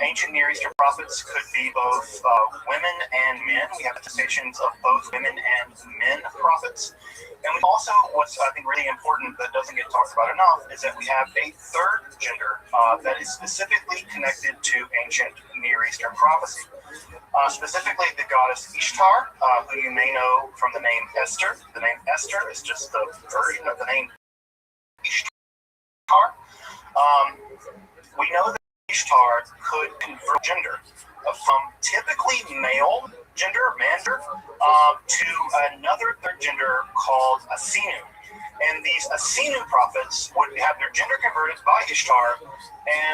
ancient Near Eastern prophets could be both women and men. We have attestations of both women and men prophets. And we also, what's I think really important that doesn't get talked about enough, is that we have a third gender that is specifically connected to ancient Near Eastern prophecy. Specifically the goddess Ishtar, who you may know from the name Esther. The name Esther is just the version of the name Ishtar. We know that Ishtar could convert gender from typically male gender, mander, to another third gender called Asinu. And these Asinu prophets would have their gender converted by Ishtar,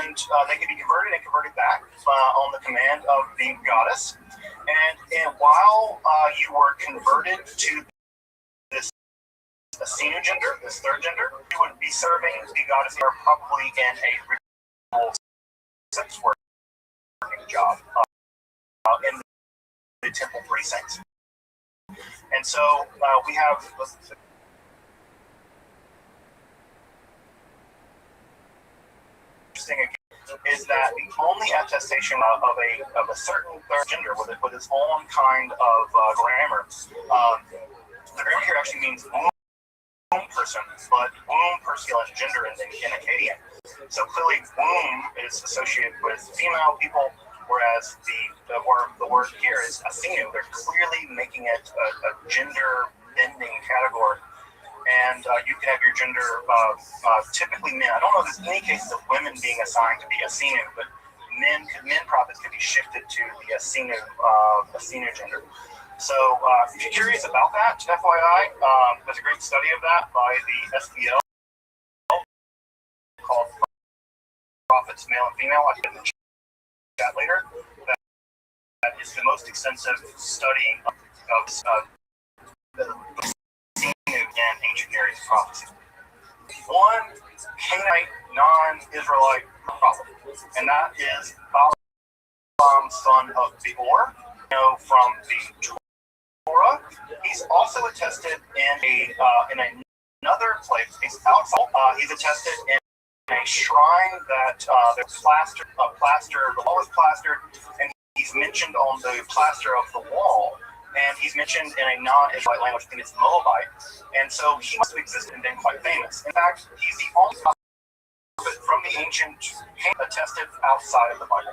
and they could be converted and converted back on the command of the goddess. And while you were converted to this Asinu gender, this third gender, you would be serving the goddess here probably in a sex working job in the temple precincts. And so we have interesting is that the only attestation of a certain third gender with its own kind of grammar. The grammar here actually means womb person, but womb pursulent gender in Akkadian. So clearly, womb is associated with female people, whereas the word here is Asinu. They're clearly making it a gender-bending category. And you can have your gender, typically men. I don't know if there's any cases of women being assigned to be Asinu, but men prophets could be shifted to the Asinu gender. So if you're curious about that, FYI, there's a great study of that by the SBL called Prophets, Male and Female. I can chat later. That is the most extensive study of the and ancient Near East prophecy. One Canaanite, non-Israelite prophet, and that is Balaam, son of Beor. You know, from the Torah. He's also attested in another place. He's attested in a shrine that the wall is plastered, and he's mentioned on the plaster of the wall. And he's mentioned in a non-Israelite language, I think it's Moabite. And so he must have existed and been quite famous. In fact, he's the only prophet from the ancient attested outside of the Bible.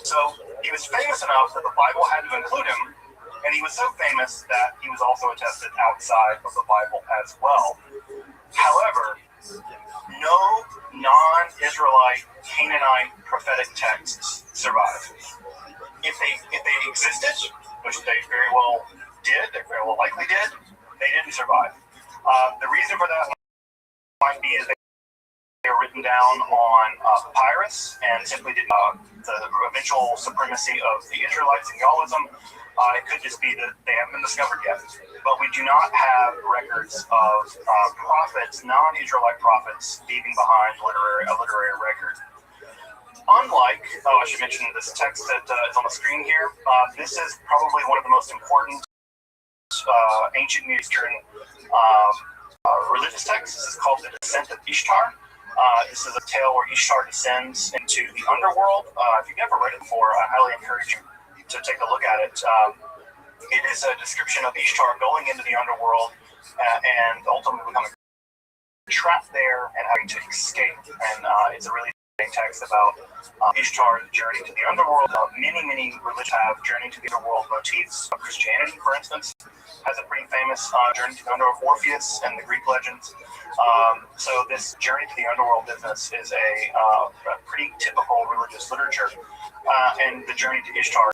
So he was famous enough that the Bible had to include him, and he was so famous that he was also attested outside of the Bible as well. However, no non-Israelite Canaanite prophetic texts survive. If they existed, which they very well did, or likely did, they didn't survive. The reason for that might be is they were written down on papyrus and simply did the eventual supremacy of the Israelites in Gaullism. It could just be that they haven't been discovered yet. But we do not have records of prophets, non-Israelite prophets, leaving behind a literary record. Unlike, I should mention this text that is on the screen here, this is probably one of the most important ancient Near Eastern religious texts. This is called the Descent of Ishtar. This is a tale where Ishtar descends into the underworld. If you've never read it before, I highly encourage you to take a look at it. It is a description of Ishtar going into the underworld and ultimately becoming trapped there and having to escape. And it's a really interesting text about Ishtar's journey to the underworld. Many religions have journey to the underworld motifs. Christianity, for instance, has a pretty famous journey to the underworld. Orpheus and the Greek legends. So this journey to the underworld business is a pretty typical religious literature, and the journey to Ishtar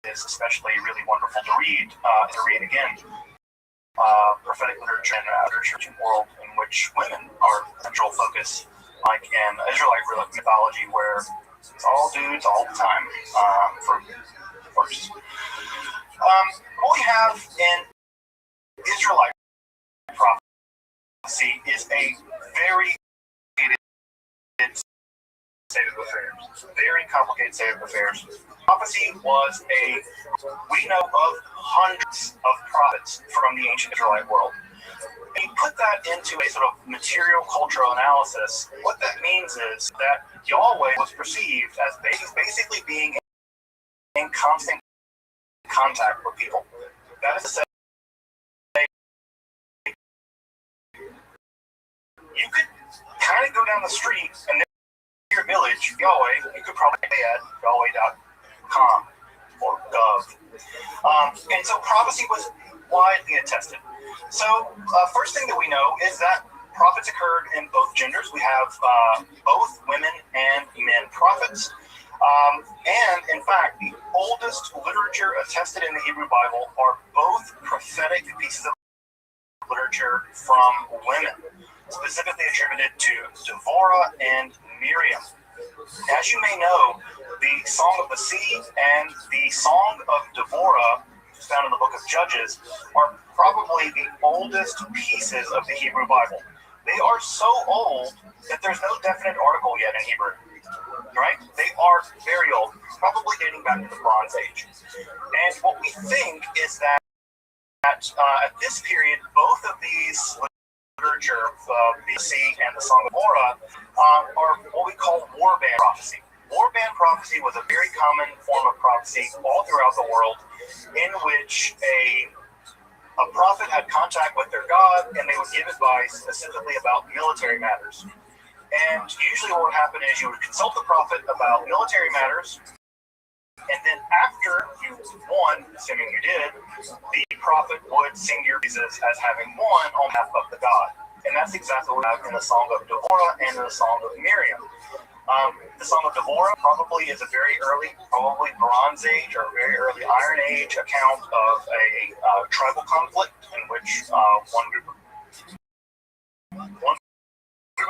is especially really wonderful to read. Again, prophetic literature and literature world in which women are central focus, like in Israelite mythology, where it's all dudes all the time. What we have in Israelite prophecy is a very state of affairs. Very complicated state of affairs. Prophecy was we know of hundreds of prophets from the ancient Israelite world. And you put that into a sort of material cultural analysis, what that means is that Yahweh was perceived as basically being in constant contact with people. That is to say, you could kind of go down the street and your village, Yahweh, you could probably pay at Yahweh.com or gov. And so prophecy was widely attested. So first thing that we know is that prophets occurred in both genders. We have both women and men prophets. And in fact, the oldest literature attested in the Hebrew Bible are both prophetic pieces of literature from women, specifically attributed to Devorah and Miriam. As you may know, the Song of the Sea and the Song of Devorah, found in the book of Judges, are probably the oldest pieces of the Hebrew Bible. They are so old that there's no definite article yet in Hebrew, right? They are very old, probably dating back to the Bronze Age. And what we think is that at this period, both of these literature, the Sea and the Song of Devorah, are what we call warband prophecy. Warband prophecy was a very common form of prophecy all throughout the world, in which a prophet had contact with their god, and they would give advice specifically about military matters. And usually what would happen is you would consult the prophet about military matters, and then after you won, assuming you did, the prophet would sing your praises as having won on behalf of the god. And that's exactly what we have in the Song of Devorah and in the Song of Miriam. The Song of Devorah probably is a very early, probably Bronze Age or very early Iron Age account of a tribal conflict in which one group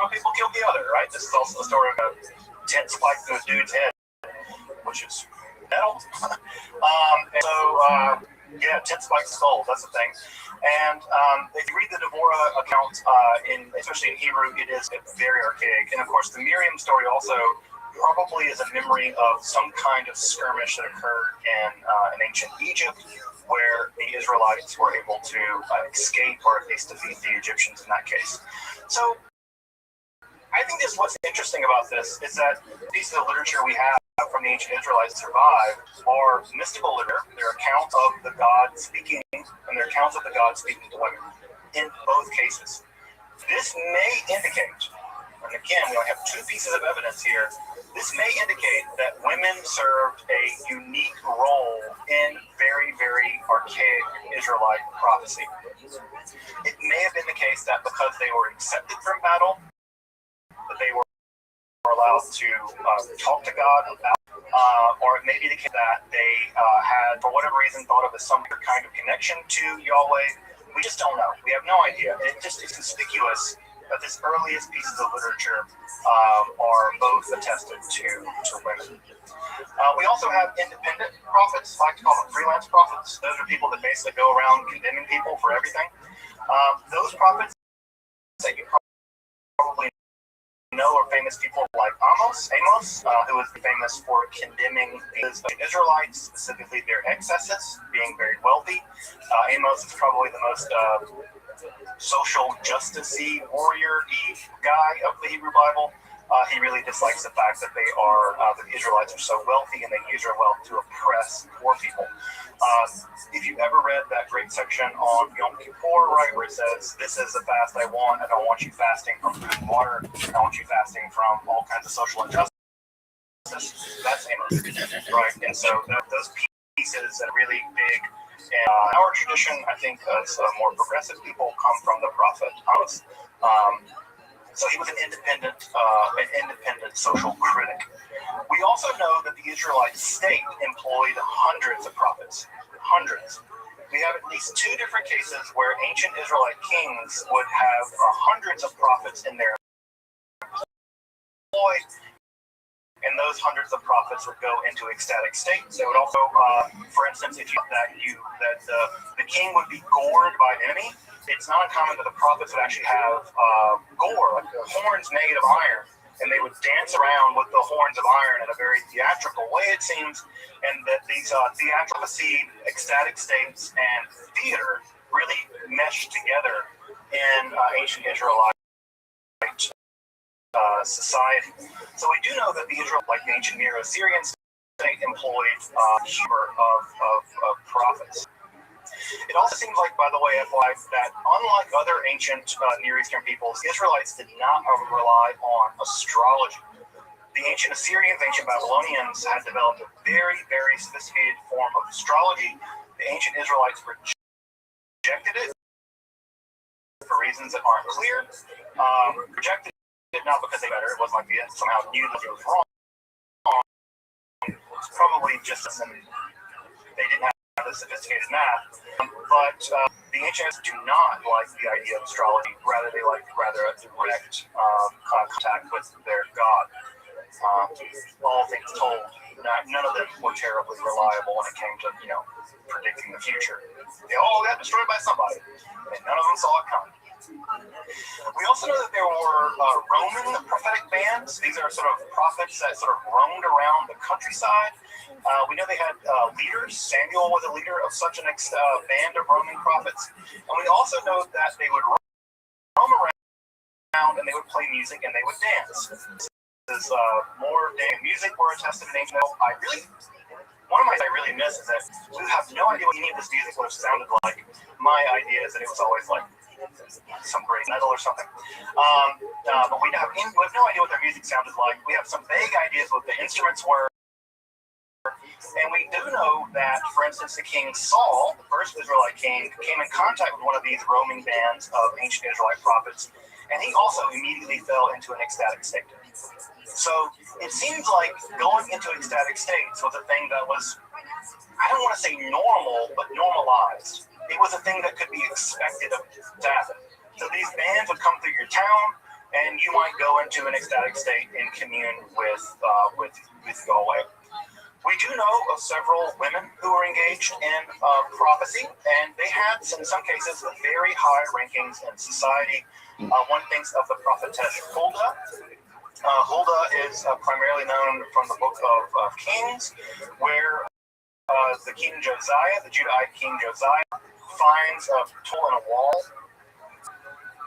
of people killed the other, right? This is also the story of a tent spiked through a dude's head, which is metal. Tent spiked skull, that's the thing. And if you read the Devorah account, especially in Hebrew, it is very archaic. And of course, the Miriam story also probably is a memory of some kind of skirmish that occurred in ancient Egypt, where the Israelites were able to escape or at least defeat the Egyptians in that case. So I think what's interesting about this is that pieces of literature we have from the ancient Israelites survive are mystical literature. They're accounts of the God speaking, and they're accounts of the God speaking to women in both cases. This may indicate, and again, we only have two pieces of evidence here, this may indicate that women served a unique role in very, very archaic Israelite prophecy. It may have been the case that because they were accepted from battle, that they were allowed to talk to God about or it may be the case that they had, for whatever reason, thought of as some kind of connection to Yahweh. We just don't know. We have no idea. It just is conspicuous that these earliest pieces of literature are both attested to women. We also have independent prophets. I like to call them freelance prophets. Those are people that basically go around condemning people for everything. Those prophets that you probably know are famous people like Amos, who was famous for condemning the Israelites, specifically their excesses, being very wealthy. Amos is probably the most social justice-y, warrior-y guy of the Hebrew Bible. He really dislikes the fact that they are, the Israelites are so wealthy and they use their wealth to oppress poor people. If you've ever read that great section on Yom Kippur, right, where it says, this is the fast I want, I don't want you fasting from food and water, I want you fasting from all kinds of social injustice, that's Amos, right? And so those pieces that are really big in our tradition, I think as more progressive people, come from the prophet Amos. So he was an independent social critic. We also know that the Israelite state employed hundreds of prophets. Hundreds. We have at least two different cases where ancient Israelite kings would have hundreds of prophets in their employ, and those hundreds of prophets would go into ecstatic states. They would also, for instance, if you that the king would be gored by an enemy, it's not uncommon that the prophets would actually have gore, like horns made of iron, and they would dance around with the horns of iron in a very theatrical way, it seems, and that these theatrical ecstatic states and theater really meshed together in ancient Israelite society. So we do know that the Israel, like the ancient Near Assyrian state, employed humor of prophets. It also seems like, by the way, FY, that unlike other ancient Near Eastern peoples, Israelites did not rely on astrology. The ancient Assyrians, ancient Babylonians had developed a very, very sophisticated form of astrology. The ancient Israelites rejected it for reasons that aren't clear. Rejected it not because they better, it wasn't like they somehow knew that it was wrong. It's probably just they didn't have the sophisticated math. But the ancients do not like the idea of astrology. Rather, they like a direct contact with their God. All things told, none of them were terribly reliable when it came to, predicting the future. They all got destroyed by somebody, and none of them saw it coming. We also know that there were Roman prophetic bands. These are sort of prophets that sort of roamed around the countryside. We know they had leaders. Samuel was a leader of such an band of Roman prophets. And we also know that they would roam around and they would play music and they would dance. This is more music were attested in ancient. One of my I really miss is that we have no idea what any of this music would have sounded like. My idea is that it was always like some great metal or something. But we have no idea what their music sounded like. We have some vague ideas what the instruments were. And we do know that, for instance, the king Saul, the first Israelite king, came in contact with one of these roaming bands of ancient Israelite prophets, and he also immediately fell into an ecstatic state. So it seems like going into ecstatic states was a thing that was, I don't want to say normal, but normalized. It was a thing that could be expected to happen. So these bands would come through your town, and you might go into an ecstatic state and commune with Yahweh. We do know of several women who were engaged in prophecy, and they had, in some cases, very high rankings in society. One thinks of the prophetess Huldah. Huldah is primarily known from the book of Kings, where the King Josiah, the Judahite King Josiah, finds a tool in a wall,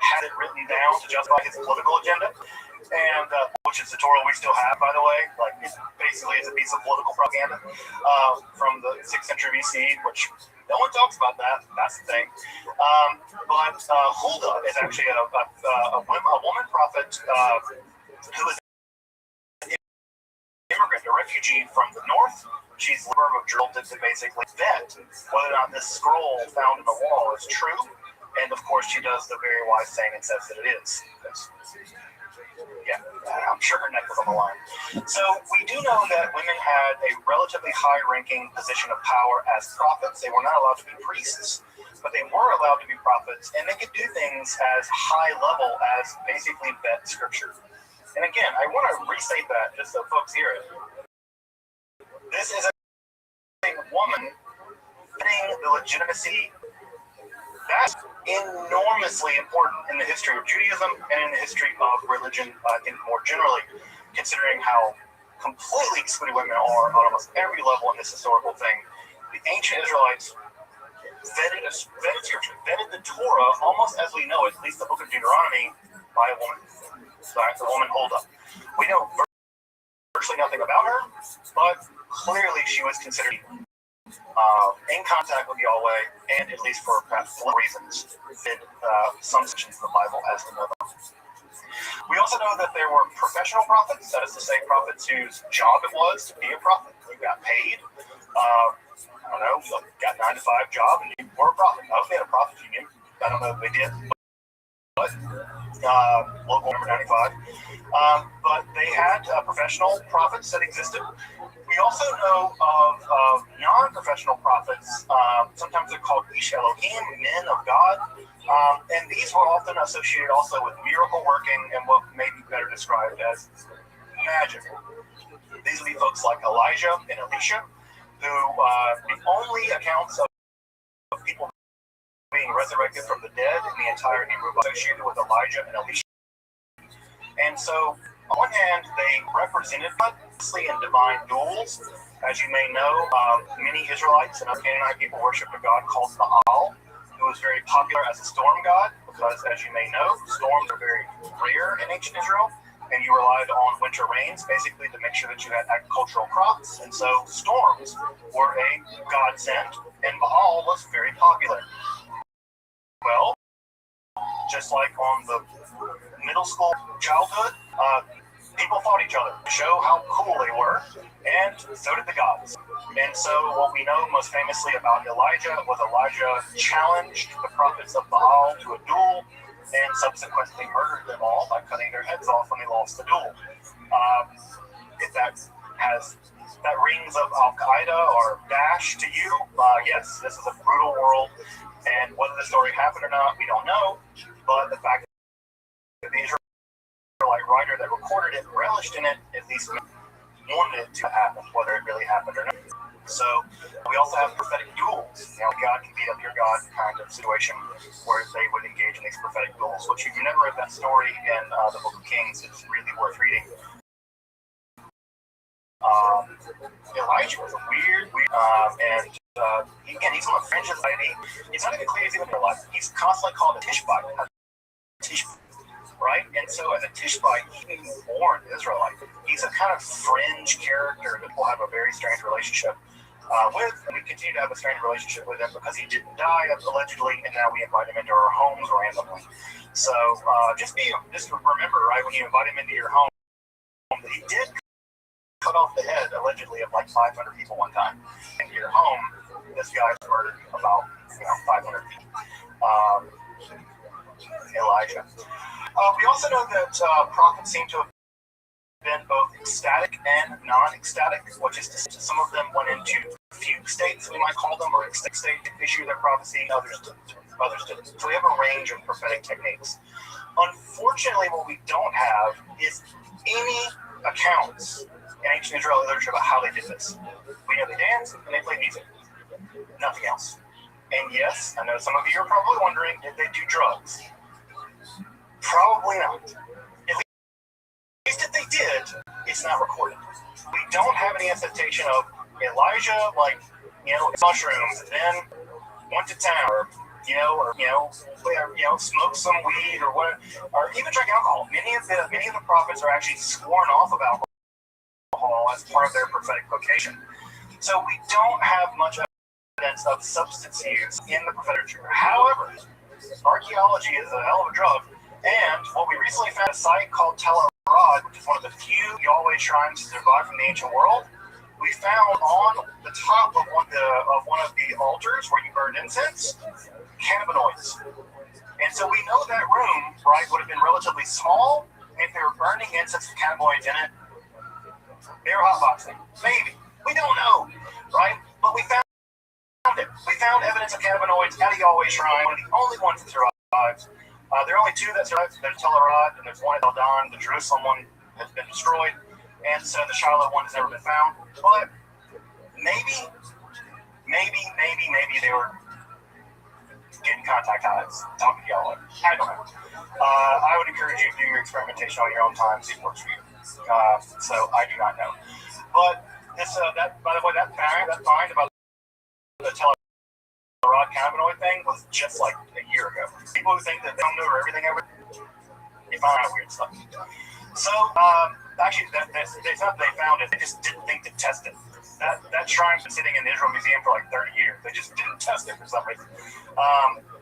had it written down to justify his political agenda, and which is the Torah we still have, by the way. Like, it basically is a piece of political propaganda from the 6th century BC, which no one talks about that. That's the thing. But Huldah is actually a woman prophet who is an immigrant, a refugee from the north. She's the of drilled to basically vet whether or not this scroll found in the wall is true. And of course, she does the very wise thing and says that it is. Yeah, I'm sure her neck was on the line. So we do know that women had a relatively high-ranking position of power as prophets. They were not allowed to be priests, but they were allowed to be prophets, and they could do things as high level as basically vet scripture. And again, I want to restate that just so folks hear it. This is a woman getting the legitimacy that's enormously important in the history of Judaism and in the history of religion, I think more generally, considering how completely excluded women are on almost every level in this historical thing. The ancient Israelites vetted scripture, vetted the Torah almost as we know it, at least the book of Deuteronomy, by a woman. So the woman hold up. We know virtually nothing about her, but clearly she was considered in contact with Yahweh, and at least for perhaps 4 reasons, did some sections of the Bible as we know them. We also know that there were professional prophets, that is to say, prophets whose job it was to be a prophet. You got paid. I don't know, you got a 9-to-5 job, and you were a prophet. I hope they had a prophet union. I don't know if they did, but local number 95. But they had professional prophets that existed. We also know of non-professional prophets. Sometimes they're called Ish Elohim, men of God. And these were often associated also with miracle working and what may be better described as magic. These would be folks like Elijah and Elisha, who the only accounts of people being resurrected from the dead in the entire Hebrew Bible associated with Elijah and Elisha. And so, on one hand, they represented mostly in divine duels. As you may know, many Israelites and other Canaanite people worshipped a god called Baal, who was very popular as a storm god, because as you may know, storms are very rare in ancient Israel, and you relied on winter rains basically to make sure that you had agricultural crops. And so storms were a godsend, and Baal was very popular. Well, just like on the middle school childhood, people fought each other to show how cool they were, and so did the gods. And so what we know most famously about Elijah was Elijah challenged the prophets of Baal to a duel and subsequently murdered them all by cutting their heads off when they lost the duel. If that rings of Al-Qaeda or Daesh to you, yes, this is a brutal world, and whether the story happened or not, we don't know, but the fact that the Israelite writer that recorded it relished in it, at least wanted it to happen, whether it really happened or not. So we also have prophetic duels. God can beat up your God kind of situation where they would engage in these prophetic duels, which if you never read that story in the Book of Kings, it's really worth reading. Elijah was a weird, and he's on the fringe of society. It's not even clear he's even in life. He's constantly called a Tishbite, right? And so as a Tishbite, he was born Israelite. He's a kind of fringe character that we'll have a very strange relationship with, and we continue to have a strange relationship with him because he didn't die, allegedly, and now we invite him into our homes randomly. So just remember, right, when you invite him into your home, that he did cut off the head, allegedly, of like 500 people one time. In your home, this guy's murdered about 500 people. Elijah. We also know that prophets seem to have been both ecstatic and non-ecstatic, which is to say some of them went into fugue states, we might call them, or ecstatic state to issue their prophecy, others didn't. So we have a range of prophetic techniques. Unfortunately, what we don't have is any accounts in ancient Israeli literature about how they did this. We know they danced and they played music. Nothing else. And yes, I know some of you are probably wondering, did they do drugs? Probably not. At least if they did, it's not recorded. We don't have any attestation of Elijah, mushrooms, and then went to town, or smoked some weed, or what, or even drank alcohol. Many of the prophets are actually sworn off of alcohol as part of their prophetic vocation. So we don't have much evidence of substance use in the prophetic literature. However, archaeology is a hell of a drug, and what we recently found a site called Tel Arad, which is one of the few Yahweh shrines to survive from the ancient world. We found on the top of one of the altars where you burned incense, cannabinoids. And so we know that room, right, would have been relatively small. If they were burning incense with cannabinoids in it, They were hotboxing. Maybe. We don't know, right? But we found it. We found evidence of cannabinoids at a Yahweh shrine, one of the only ones that survived. There are only two that survived. There's Tel Arad and there's one at El Don. The Jerusalem one has been destroyed, and so the Shiloh one has never been found. But maybe they were getting contact hides, talking to Yahweh. I don't know. I would encourage you to do your experimentation on your own time, see if it works for you. So I do not know. But this, by the way, that find about the Tel Arad cannabinoid thing was just like a year ago. People who think that they don't know everything ever, they find out weird stuff. So actually, it's not that they found it; they just didn't think to test it. That shrine's been sitting in the Israel Museum for like 30 years. They just didn't test it for some reason.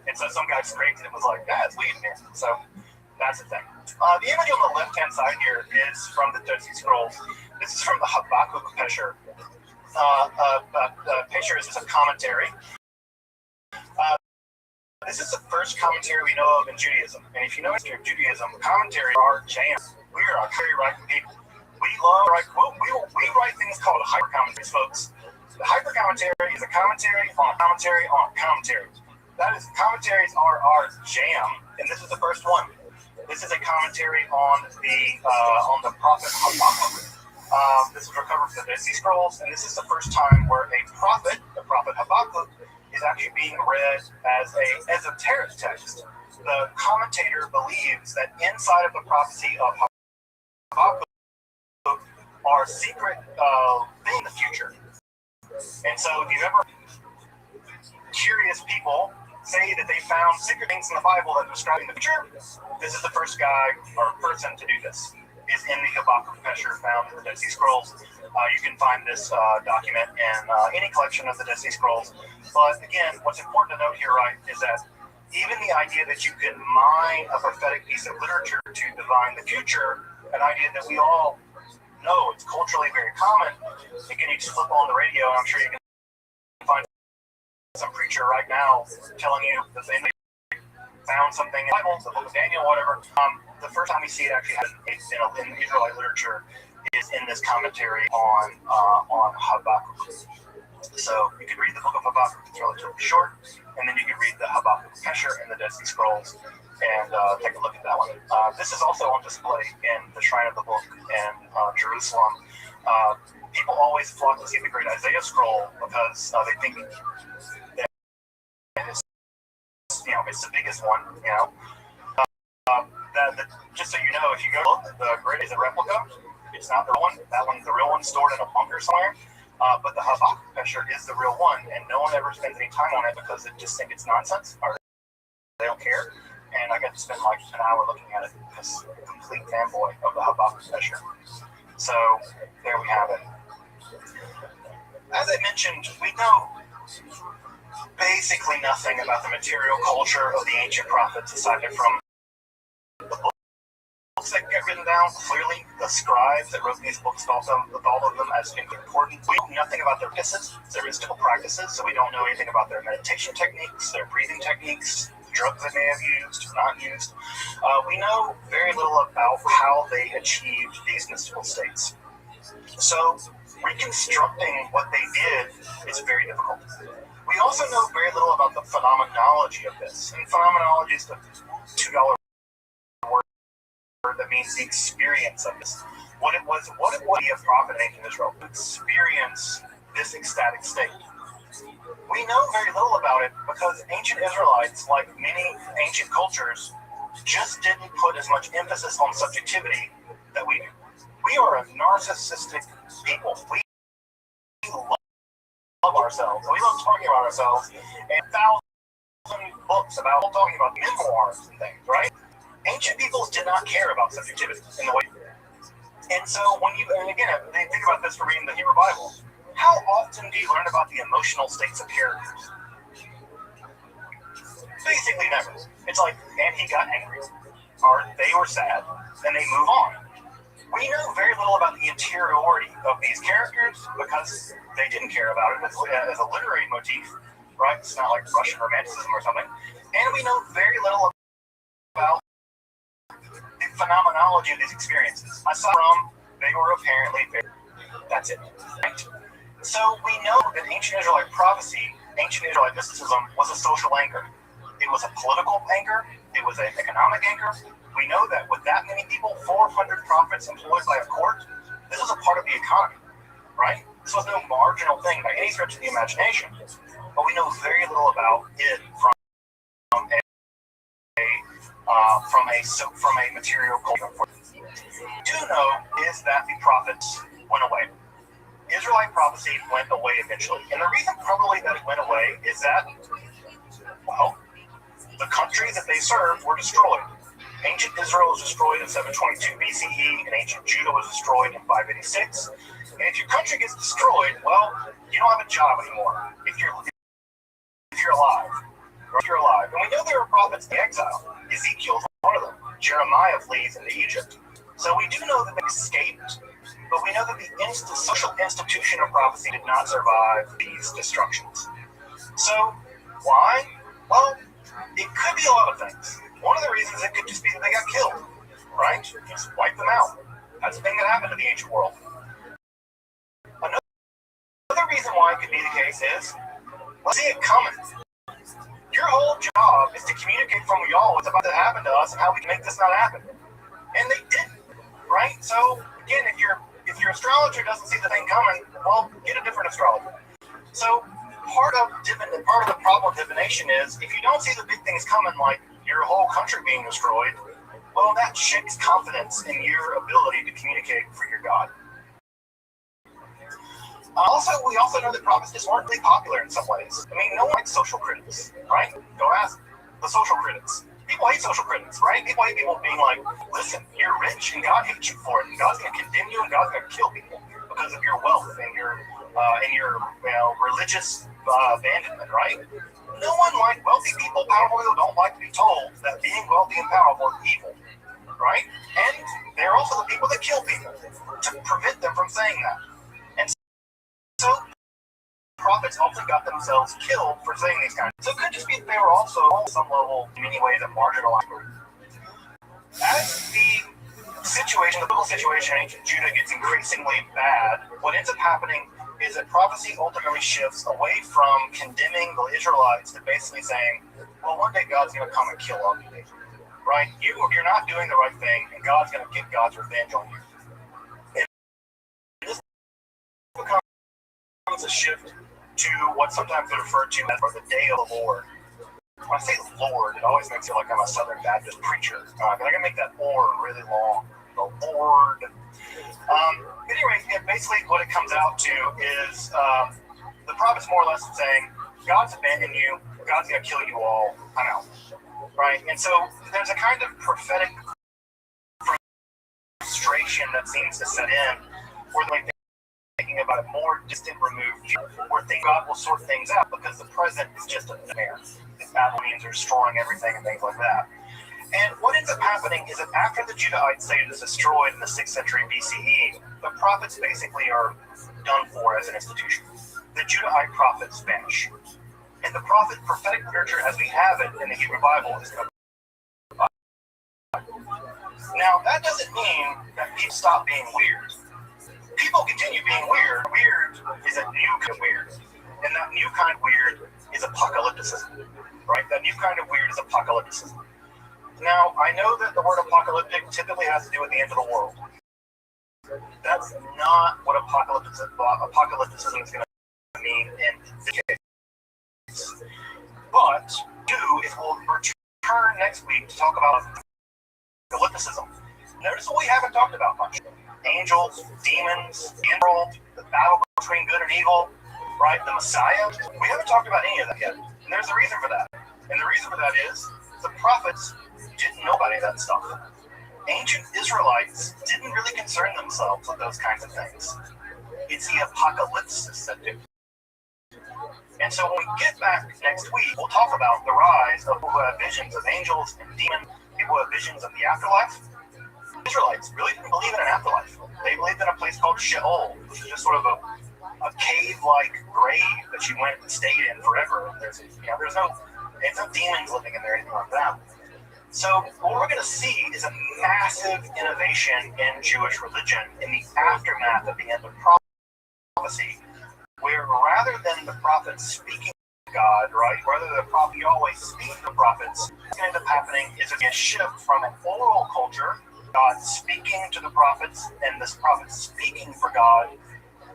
And so some guy scraped it and was like, it's weed in here. So that's the thing. The image on the left-hand side here is from the Dead Sea Scrolls. This is from the Habakkuk Pesher. Pesher is just a commentary. This is the first commentary we know of in Judaism. And if you know history of Judaism, commentaries are jams. We are a very writing people. We write things called hypercommentaries, folks. The hypercommentary is a commentary on a commentary on a commentary. That is, commentaries are our jam, and this is the first one. This is a commentary on the prophet Habakkuk. This is recovered from the Dead Sea Scrolls, and this is the first time where the prophet Habakkuk, is actually being read as a esoteric text. The commentator believes that inside of the prophecy of Habakkuk are secret things in the future. And so if you've ever curious people say that they found secret things in the Bible that describe the future, this is the first guy or person to do this. Is in the Habakkuk Pesher found in the Dead Sea Scrolls. You can find this document in any collection of the Dead Sea Scrolls. But again, what's important to note here, right, is that even the idea that you can mine a prophetic piece of literature to divine the future, an idea that we all know it's culturally very common. Again, you just flip on the radio, and I'm sure you can find some preacher right now telling you that they found something in the Bible, the book of Daniel, whatever. The first time we see it actually happen in Israelite literature is in this commentary on Habakkuk. So you can read the book of Habakkuk, it's relatively short, and then you can read the Habakkuk Pesher in the Dead Sea Scrolls and take a look at that one. This is also on display in the Shrine of the Book in Jerusalem. People always flock to see the Great Isaiah Scroll because they think that it's the biggest one, just so you know, if you go look, the Great is a replica. It's not the real one. That one's the real one stored in a bunker somewhere. But the Habakkuk Pesher is the real one, and no one ever spends any time on it because they just think it's nonsense or they don't care. And I got to spend like an hour looking at it because I'm a complete fanboy of the Habakkuk Pesher. So there we have it. As I mentioned, we know basically nothing about the material culture of the ancient prophets aside from the books that get written down. Clearly, the scribes that wrote these books thought of all of them as important. We know nothing about their practices, their mystical practices, so we don't know anything about their meditation techniques, their breathing techniques, the drugs they may have used or not used. We know very little about how they achieved these mystical states. So reconstructing what they did is very difficult. We also know very little about the phenomenology of this. And phenomenology is the $2 word that means the experience of this. What it was be a prophet in ancient Israel to experience this ecstatic state. We know very little about it because ancient Israelites, like many ancient cultures, just didn't put as much emphasis on subjectivity that we do. We are a narcissistic people. We love ourselves. We love talking about ourselves, and 1,000 books about talking about memoirs and things, right? Ancient peoples did not care about subjectivity in the way. And so and again, think about this for reading the Hebrew Bible. How often do you learn about the emotional states of characters? Basically never. It's like, and he got angry, or they were sad, and they move on. We know very little about the interiority of these characters because they didn't care about it as a literary motif, right? It's not like Russian romanticism or something. And we know very little about the phenomenology of these experiences. Aside from, they were apparently very That's it. Right? So we know that ancient Israelite prophecy, ancient Israelite mysticism was a social anchor. It was a political anchor. It was an economic anchor. We know that with that many people, 400 prophets employed by a court, this was a part of the economy, right? This was no marginal thing by any stretch of the imagination. But we know very little about it from a material culture. What we do know is that the prophets went away. Israelite prophecy went away eventually. And the reason probably that it went away is that, well, the countries that they served were destroyed. Ancient Israel was destroyed in 722 BCE, and ancient Judah was destroyed in 586. And if your country gets destroyed, well, you don't have a job anymore if you're alive. Or if you're alive. And we know there were prophets in exile. Ezekiel's one of them. Jeremiah flees into Egypt. So we do know that they escaped, but we know that the social institution of prophecy did not survive these destructions. So, why? Well, it could be a lot of things. One of the reasons it could just be that they got killed, right? Just wipe them out. That's a thing that happened in the ancient world. Another reason why it could be the case is, let's see it coming. Your whole job is to communicate from y'all what's about to happen to us and how we can make this not happen. And they didn't, right? So, again, if your astrologer doesn't see the thing coming, well, get a different astrologer. So, part of the problem of divination is if you don't see the big things coming, like your whole country being destroyed, well, that shakes confidence in your ability to communicate for your God. We also know that prophecies weren't really popular in some ways. I mean, no one likes social critics, right? Go ask the social critics. People hate social critics, right? People hate people being like, listen, you're rich and God hates you for it, and God's going to condemn you and God's going to kill people because of your wealth and your religious abandonment, right? No one like wealthy people, powerful people, don't like to be told that being wealthy and powerful is evil, right? And they're also the people that kill people to prevent them from saying that. And so prophets often got themselves killed for saying these kinds of things. So it could just be that they were also, on some level, in many ways, a marginalized group. As the political situation in ancient Judah gets increasingly bad, what ends up happening is that prophecy ultimately shifts away from condemning the Israelites to basically saying, well, one day God's going to come and kill all you, right? You're not doing the right thing, and God's going to get God's revenge on you. And this becomes a shift to what sometimes is referred to as the Day of the Lord. When I say Lord, it always makes it like I'm a Southern Baptist preacher. But I can make that "or" really long. The Lord. Anyway, basically what it comes out to is the prophet's more or less saying, God's abandoned you, God's going to kill you all, I'm out. Right? And so there's a kind of prophetic frustration that seems to set in where they're thinking about a more distant, removed view, where God will sort things out because the present is just a nightmare. The Babylonians are destroying everything and things like that. And what ends up happening is that after the Judahites say it is destroyed in the 6th century BCE, the prophets basically are done for as an institution. The Judahite prophets vanish. And the prophetic literature as we have it in the Hebrew Bible is going to die. Now, that doesn't mean that people stop being weird. People continue being weird. Weird is a new kind of weird. And that new kind of weird is apocalypticism. Right? That new kind of weird is apocalypticism. Now, I know that the word apocalyptic typically has to do with the end of the world. That's not what apocalypticism is going to mean in this case. But, if we'll return next week to talk about apocalypticism, notice what we haven't talked about much. Angels, demons, the end world, the battle between good and evil, right? The Messiah. We haven't talked about any of that yet. And there's a reason for that. And the reason for that is the prophets didn't know about any of that stuff. Ancient Israelites didn't really concern themselves with those kinds of things. It's the apocalyptists that do. And so when we get back next week, we'll talk about the rise of people who have visions of angels and demons, people who have visions of the afterlife. Israelites really didn't believe in an afterlife. They believed in a place called Sheol, which is just sort of a cave-like grave that you went and stayed in forever. There's no demons living in there or anything like that. So what we're going to see is a massive innovation in Jewish religion in the aftermath of the end of prophecy. prophecy, where rather than the prophets speaking to God, right, rather than the prophet Yahweh speaking to the prophets, what's going to end up happening is a shift from an oral culture, God speaking to the prophets, and this prophet speaking for God.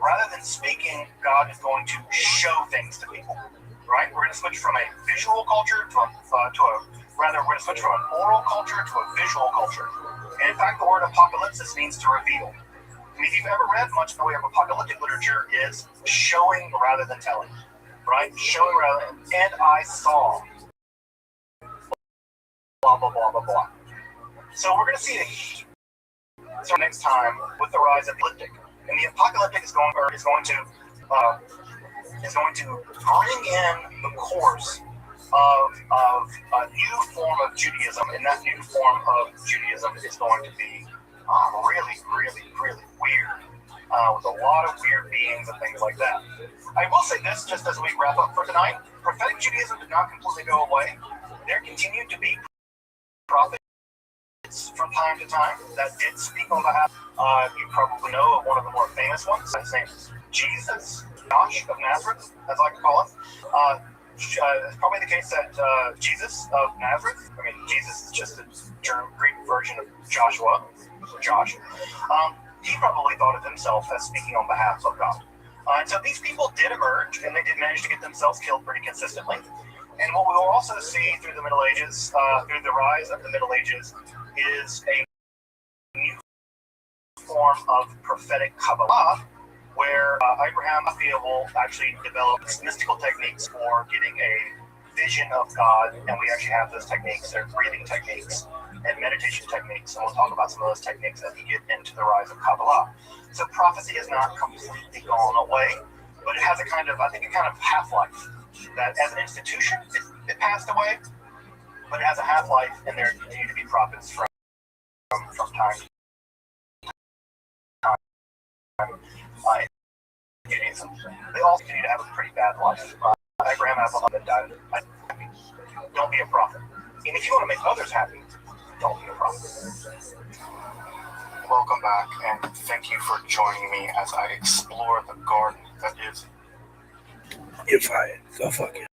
Rather than speaking, God is going to show things to people, right? We're going to switch from a visual culture we're going to switch from an oral culture to a visual culture. And in fact, the word apocalypsis means to reveal. I mean, if you've ever read much in the way of apocalyptic literature, is showing rather than telling, right? Showing rather than, and I saw, blah, blah, blah, blah, blah. So we're going to see so next time with the rise of the apocalyptic. And the apocalyptic is going to bring in the course of a new form of Judaism, and that new form of Judaism is going to be really, really, really weird, with a lot of weird beings and things like that. I will say this, just as we wrap up for tonight, prophetic Judaism did not completely go away. There continued to be prophets from time to time that did speak on behalf. You probably know of one of the more famous ones. His name is Jesus, Josh of Nazareth, as I like to call him. It's probably the case that Jesus of Nazareth, I mean, Jesus is just a Greek version of Joshua, Josh. He probably thought of himself as speaking on behalf of God. And so these people did emerge, and they did manage to get themselves killed pretty consistently. And what we will also see through the Middle Ages, through the rise of the Middle Ages, is a new form of prophetic Kabbalah, where Abraham will actually develop mystical techniques for getting a vision of God, and we actually have those techniques. They're breathing techniques and meditation techniques, and we'll talk about some of those techniques as we get into the rise of Kabbalah. So prophecy has not completely gone away, but it has a kind of half-life. That as an institution, it passed away, but it has a half-life, and there continue to be prophets from time to time. Judaism. They all continue to have a pretty bad life. Abraham has a lot that died. Don't be a prophet. And if you want to make others happy, don't be a prophet. Welcome back, and thank you for joining me as I explore the garden that is. You're fired. Go fuck it.